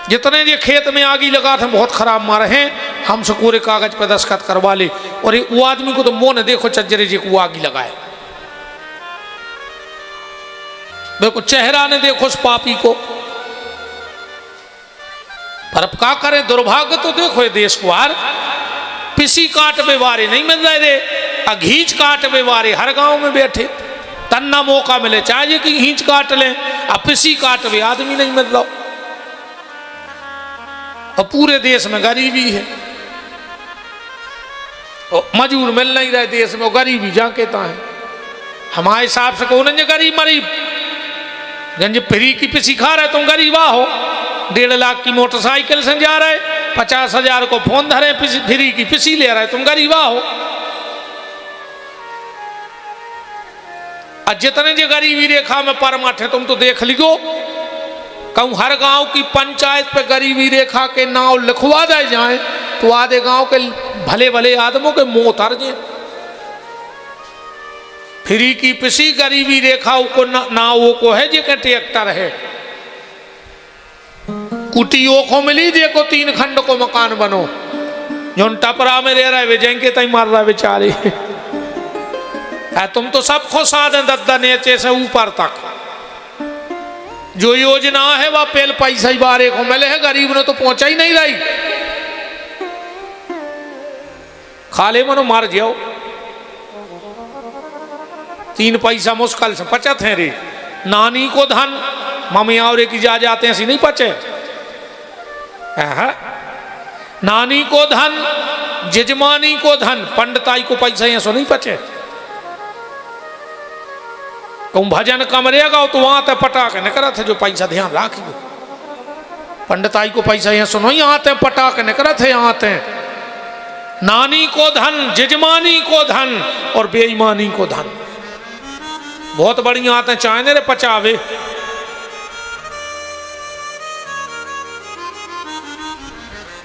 A: जितने ये खेत में आगी लगा थे बहुत खराब मारे हैं हमसे पूरे कागज पे दस्तखत करवा ले और वो आदमी को तो मुंह ने देखो चज्जरे जी को आगी लगाए बिल्कुल चेहरा ने देखो उस पापी को पर अब क्या करें दुर्भाग्य तो देखो ये देश को यार पिसी काट बेवारे नहीं मिल रहे रे घींच काट बेवारे हर गांव में बैठे तन्ना मौका मिले चाहिए कि घींच काट लें अब पिसी काट बे आदमी नहीं मिल रहा और पूरे देश में गरीबी है और मजूर मिल नहीं रहे देश में गरीबी जाके है हमारे हिसाब से कौन है गरीब मरीब गंज फ्री की पिसी खा रहे तुम गरीबा हो 1.5 लाख की मोटरसाइकिल से जा रहे 50,000 को फोन धरे फ्री की पिसी ले रहे तुम गरीबा हो और जितने जो गरीबी रेखा में परमठ है तुम तो देख लियो कहूँ हर गांव की पंचायत पे गरीबी रेखा के नाव लिखवा दे जाए तो आधे गांव के भले भले आदमों के मुंह उतर जाए फ्री की पिसी गरीबी रेखा को नावों को है जे के ट्रैक्टर है कुटियों को मिली देखो 3 खंड को मकान बनो जो टपरा में रह रहे वे जेंगे तई मार रहा बेचारे तुम तो सब खुश आदे दद्दा नीचे से ऊपर तक जो योजना है वह पहले पैसा ही बारे को मिले है गरीब ने तो पहुंचा ही नहीं रही खाले मनो मार जाओ 3 पैसा मुश्किल से बचत है रे नानी को धन मम्मी और की जा जाते हैं ऐसी नहीं बचे नानी को धन जजमानी को धन पंडिताई को पैसा ऐसा नहीं बचे कहूँ भजन कम रहेगा तो वहां तक पटाख न करा थे जो पैसा ध्यान राखियो पंडिताई को पैसा यहाँ सुनो यहाँ ते पटाख न करा थे यहाँ ते नानी को धन जजमानी को धन और बेईमानी को धन बहुत बढ़िया आते चाहने रे पचावे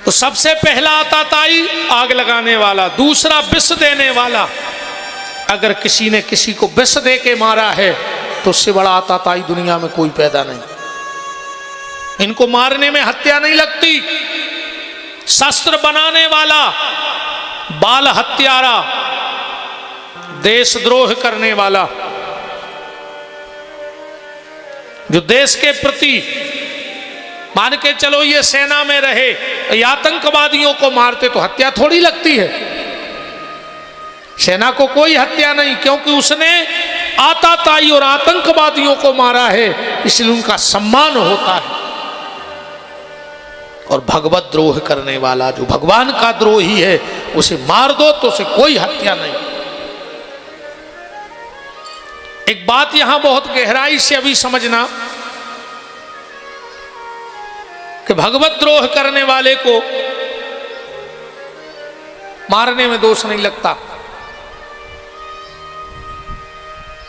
A: तो सबसे पहला आता ताई आग लगाने वाला दूसरा विष देने वाला अगर किसी ने किसी को विष दे के मारा है तो उससे बड़ा आता ताई दुनिया में कोई पैदा नहीं इनको मारने में हत्या नहीं लगती शस्त्र बनाने वाला बाल हत्यारा देशद्रोह करने वाला जो देश के प्रति मान के चलो ये सेना में रहे या आतंकवादियों को मारते तो हत्या थोड़ी लगती है सेना को कोई हत्या नहीं क्योंकि उसने आताताई और आतंकवादियों को मारा है इसलिए उनका सम्मान होता है और भगवत द्रोह करने वाला जो भगवान का द्रोही है उसे मार दो तो उसे कोई हत्या नहीं। एक बात यहां बहुत गहराई से अभी समझना कि भगवत द्रोह करने वाले को मारने में दोष नहीं लगता।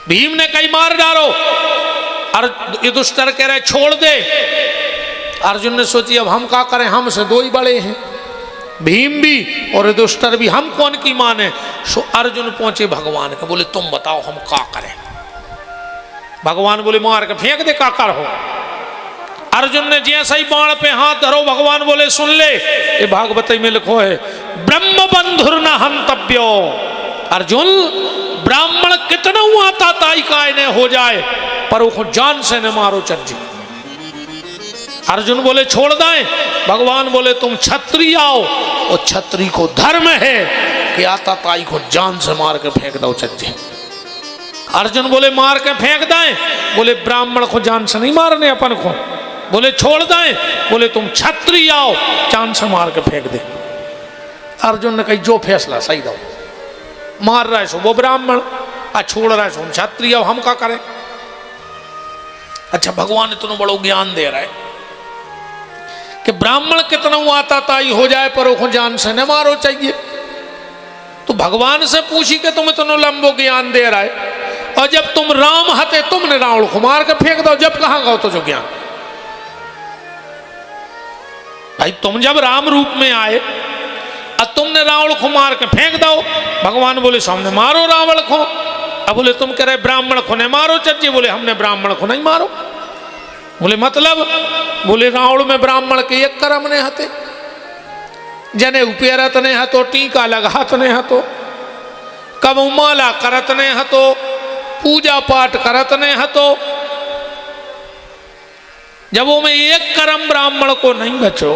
A: भीम ने कई मार डालो और युधिष्ठिर कह रहे छोड़ दे। अर्जुन ने सोची अब हम क्या करें, हमसे 2 ही बड़े हैं, भीम भी और युधिष्ठिर भी, हम कौन की माने। सो अर्जुन पहुंचे भगवान के, बोले तुम बताओ हम क्या करें। भगवान बोले मार के फेंक दे, क्या कर हो। अर्जुन ने जैसा ही बाण पे हाथ धरो, भगवान बोले सुन ले, ये भागवत में लिखो है ब्रह्म बंधुर न हंतव्यो। अर्जुन ब्राह्मण कितना आता था हाथापाई काय ने हो जाए पर वो जान से न मारो चज्जी। अर्जुन बोले छोड़ दें, भगवान बोले तुम क्षत्रिय आओ, और क्षत्रिय को धर्म है कि आताताई को जान से मार के फेंक दो चज्जी। अर्जुन बोले मार के फेंक दें, बोले ब्राह्मण को जान से नहीं मारने अपन को, बोले छोड़ दें, बोले तुम क्षत्रिय आओ, जान से मार के फेंक दे। अर्जुन ने कही जो फैसला सही दो, मार रहे सो वो ब्राह्मण और छोड़ रहे सो हम क्षत्रिय, हम क्या करें। अच्छा भगवान इतना बड़ो ज्ञान दे रहा है कि ब्राह्मण कितना आताताई हो जाए पर वो जान से न मारो चाहिए। तो भगवान से पूछी कि तुम इतना लंबो ज्ञान दे रहा है, और जब तुम राम हते तुमने रावण को मार के फेंक दो, जब कहां गो तो जो ज्ञान। भाई तुम जब राम रूप में आए और तुमने रावण को मार के फेंक दो, भगवान बोले सामने मारो रावण को। अब बोले तुम कह रहे ब्राह्मण को नहीं मारो चज्जी, बोले हमने ब्राह्मण को नहीं मारो। बोले मतलब, बोले रावण में ब्राह्मण के एक कर्म ने हते, जने उपेरत ने हतो, टीका लगात ने हतो, कब माला करत ने हतो, पूजा पाठ करत ने हतो। जब वो में एक कर्म ब्राह्मण को नहीं बचो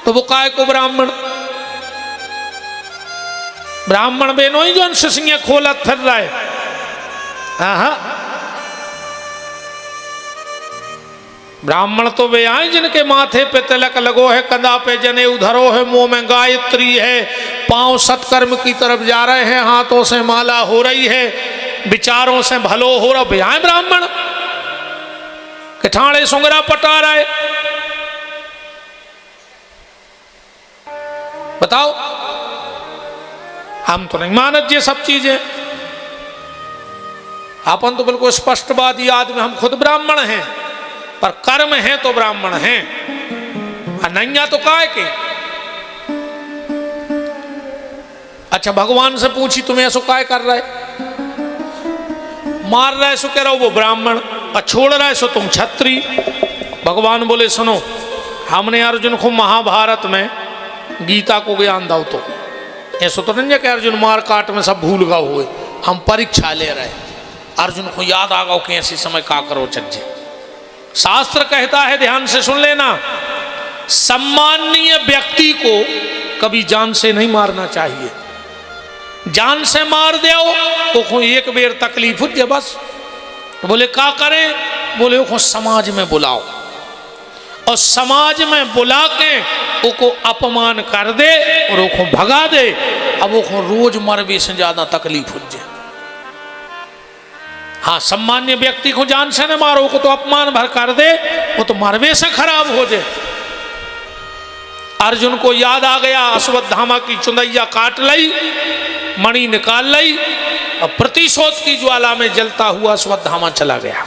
A: तो वो काय को ब्राह्मण। ब्राह्मण बेनो ही जो सिंह खोलत फिर रहा है। हाँ ब्राह्मण तो वे आए जिनके माथे पे तिलक लगो है, कंधा पे जने उधरो है, मुंह में गायत्री है, पांव सत्कर्म की तरफ जा रहे हैं, हाथों से माला हो रही है, विचारों से भलो हो रहा। वे आए ब्राह्मण कि ठाणे सुंगरा पटा रहा है। बताओ, हम तो नहीं मानत ये सब चीजें। अपन तो बिल्कुल स्पष्टवादी आदमी, हम खुद ब्राह्मण हैं, पर कर्म है तो ब्राह्मण हैं, अनैया तो काय के। अच्छा भगवान से पूछी तुम्हें ऐसो काय कर रहा है, मार रहा है सो कह रहा हो वो ब्राह्मण, और छोड़ रहा है सो तुम क्षत्रिय। भगवान बोले सुनो, हमने अर्जुन को महाभारत में गीता को ज्ञान दो, तो ऐसा तो नहीं है कि अर्जुन मार काट में सब भूल गए हुए, हम परीक्षा ले रहे। अर्जुन को याद आ गया कि ऐसे समय का करो चज्जे। शास्त्र कहता है, ध्यान से सुन लेना, सम्माननीय व्यक्ति को कभी जान से नहीं मारना चाहिए। जान से मार दो तो एक बेर तकलीफ हो जाए बस। तो बोले क्या करें, बोले उसको समाज में बुलाओ, और समाज में बुला के उसको अपमान कर दे और उसको भगा दे। अब वो रोज मरबे से ज्यादा तकलीफ हो जाए। हाँ, सम्मान्य व्यक्ति को जान से न मारो, को तो अपमान भर कर दे, वो तो मरबे से खराब हो जाए। अर्जुन को याद आ गया, अश्वत्थामा की चुंदैया काट ली, मणि निकाल ली, और प्रतिशोध की ज्वाला में जलता हुआ अश्वत्थामा चला गया।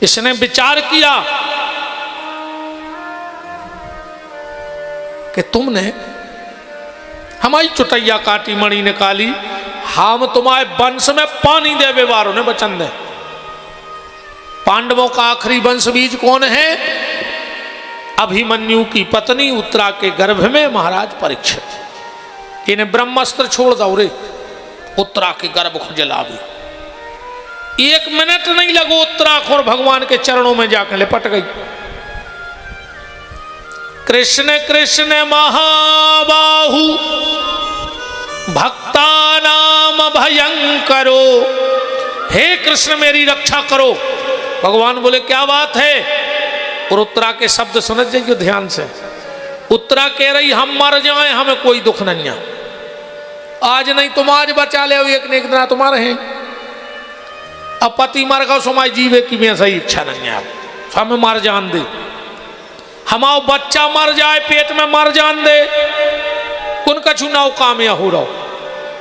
A: इसने विचार किया कि तुमने हमारी चुटैया काटी, मणि निकाली, हम तुम्हारे वंश में पानी दे व्यवहारों ने वचन दे। पांडवों का आखिरी वंश बीज कौन है? अभिमन्यु की पत्नी उत्तरा के गर्भ में महाराज परीक्षित। इन्हें ब्रह्मास्त्र छोड़ दो रे, उत्तरा के गर्भ को जला भी। एक मिनट नहीं लगो, उत्तरा और भगवान के चरणों में जाकर लिपट गई। कृष्ण कृष्ण महाबाहु भक्ता नाम भयंकरो, हे कृष्ण मेरी रक्षा करो। भगवान बोले क्या बात है? और उत्तरा के शब्द सुन जाइए ध्यान से। उत्तरा कह रही हम मर जाए हमें कोई दुख नहीं है, आज नहीं तुम आज बचा ले, एक न एक दिन तुम्हारे हैं। अब पति मर गया सुमाई जीवे की मैं सही इच्छा नहीं है, अब हमें मर जान दे। हमारा बच्चा मर जाए पेट में मर जान दे, कुन कछु नाव कामया हो रहा।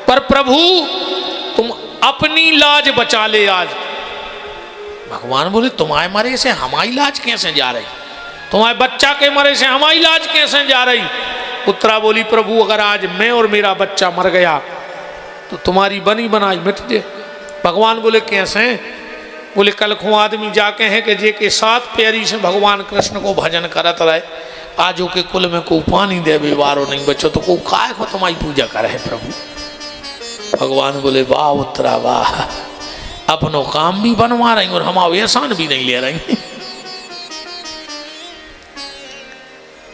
A: पर प्रभु तुम अपनी लाज बचा ले आज। भगवान बोले तुम्हारे मरे से हमारी लाज कैसे जा रही, तुम्हारे बच्चा के मरे से हमारी लाज कैसे जा रही? उत्तरा बोली प्रभु अगर आज मैं और मेरा बच्चा मर गया तो तुम्हारी बनी बनाई मिट जाए। भगवान बोले कैसे? बोले कल को आदमी जाके हैं कि जे के साथ पैरी से भगवान कृष्ण को भजन करत रहे, आज के कुल में को पानी दे व्यवहारो नहीं बचो तो को काय को तुम्हारी पूजा करे है प्रभु। भगवान बोले वाह उत्तरा वाह, अपनों काम भी बनवा रही और हम एहसान भी नहीं ले रही।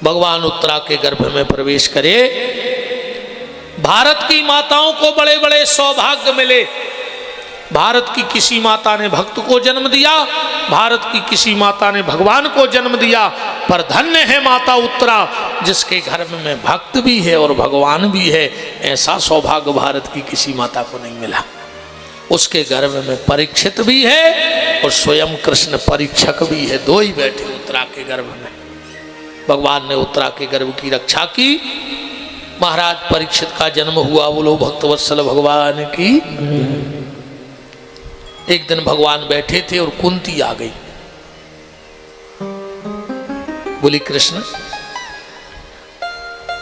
A: भगवान उत्तरा के गर्भ में प्रवेश करे। भारत की माताओं को बड़े बड़े सौभाग्य मिले। भारत की किसी माता ने भक्त को जन्म दिया, भारत की किसी माता ने भगवान को जन्म दिया, पर धन्य है माता उत्तरा जिसके घर में भक्त भी है और भगवान भी है। ऐसा सौभाग्य भारत की किसी माता को नहीं मिला। उसके गर्भ में परीक्षित भी है और स्वयं कृष्ण परीक्षक भी है, दो ही बैठे उत्तरा के गर्भ में। भगवान ने उत्तरा के गर्भ की रक्षा की। महाराज परीक्षित का जन्म हुआ। बोलो भक्तवत्सल भगवान की। एक दिन भगवान बैठे थे और कुंती आ गई। बोली कृष्ण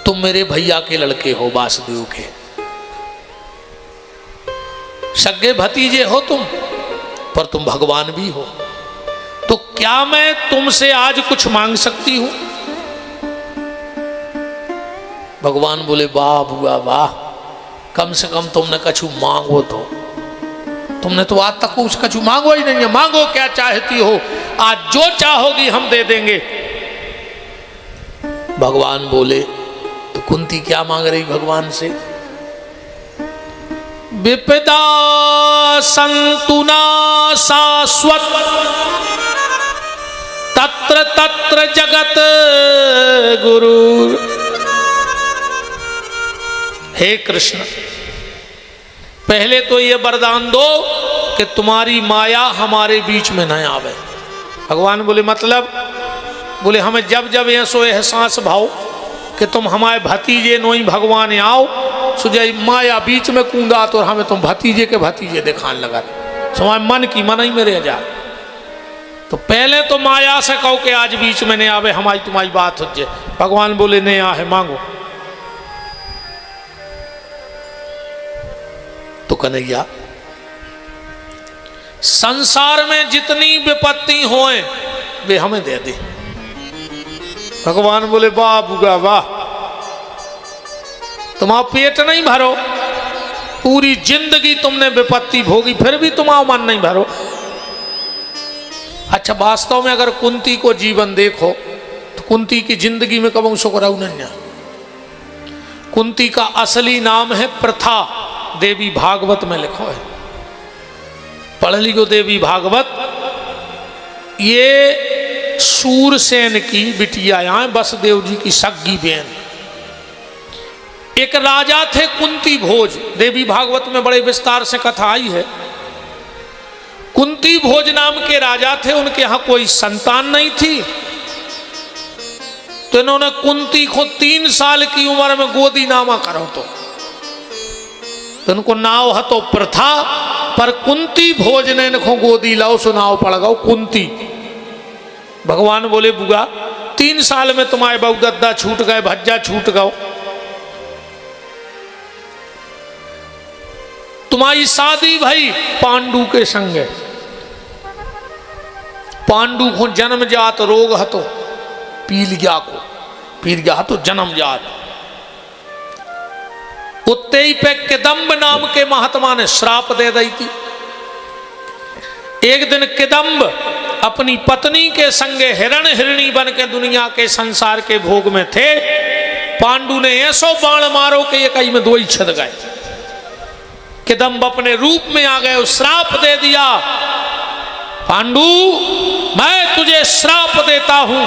A: तुम मेरे भैया के लड़के हो, वासुदेव के सगे भतीजे हो तुम, पर तुम भगवान भी हो, तो क्या मैं तुमसे आज कुछ मांग सकती हूं? भगवान बोले वाह बुआ वाह, कम से कम तुमने कछु मांगो तो। तुमने तो आज तक कुछ कछु मांगो ही नहीं है। मांगो क्या चाहती हो, आज जो चाहोगी हम दे देंगे। भगवान बोले तो कुंती क्या मांग रही भगवान से? विपदा संतुना शाश्वत तत्र तत्र जगत गुरु। हे कृष्ण पहले तो ये वरदान दो कि तुम्हारी माया हमारे बीच में न आवे। भगवान बोले मतलब? बोले हमें जब जब ऐसो एहसास भाव कि तुम हमारे भतीजे नोई भगवान आओ, सुजय माया बीच में कूदा तो हमें तुम भतीजे के भतीजे दिखाने लगा, तुम्हारे मन की मन ही में रह जाए। तो पहले तो माया से कहो कि आज बीच में नहीं आवे, हमारी तुम्हारी बात हो जाए। भगवान बोले नहीं आ है, मांगो। तो कन्हैया संसार में जितनी विपत्ति होए वे हमें दे दे। भगवान बोले वाह बुआ वाह, तुम्हारा पेट नहीं भरो, पूरी जिंदगी तुमने विपत्ति भोगी फिर भी तुम्हारा मन नहीं भरो। अच्छा वास्तव में अगर कुंती को जीवन देखो तो कुंती की जिंदगी में कब शुक्र नहीं। कुंती का असली नाम है प्रथा। देवी भागवत में लिखो है, पढ़ लीजिए देवी भागवत। ये सूरसेन की बिटिया यहाँ वसुदेव जी की सग्गी बहन। एक राजा थे कुंती भोज, देवी भागवत में बड़े विस्तार से कथा आई है। कुंती भोज नाम के राजा थे, उनके यहाँ कोई संतान नहीं थी, तो इन्होंने कुंती को 3 साल की उम्र में गोदी नामा करो तो उनको नाव है तो प्रथा, पर कुंती भोज ने इनको गोदी लाओ सुनाओ पड़ गओ कुंती। भगवान बोले बुआ 3 साल में तुम्हारे बहु दद्दा छूट गए, भज्जा छूट गओ, तुम्हारी शादी भाई पांडु के संगे। पांडु को जन्म जात रोग हतो, पीलिया को पीलिया हतो जन्म जात। उत्ते ही पे किदम्ब नाम के महात्मा ने श्राप दे दी थी। एक दिन किदम्ब अपनी पत्नी के संगे हिरण हिरणी बन के दुनिया के संसार के भोग में थे। पांडु ने ऐसो बाण मारो कि ये कई में 2 ही छिद गए। किदम्ब अपने रूप में आ गए, श्राप दे दिया, पांडु मैं तुझे श्राप देता हूं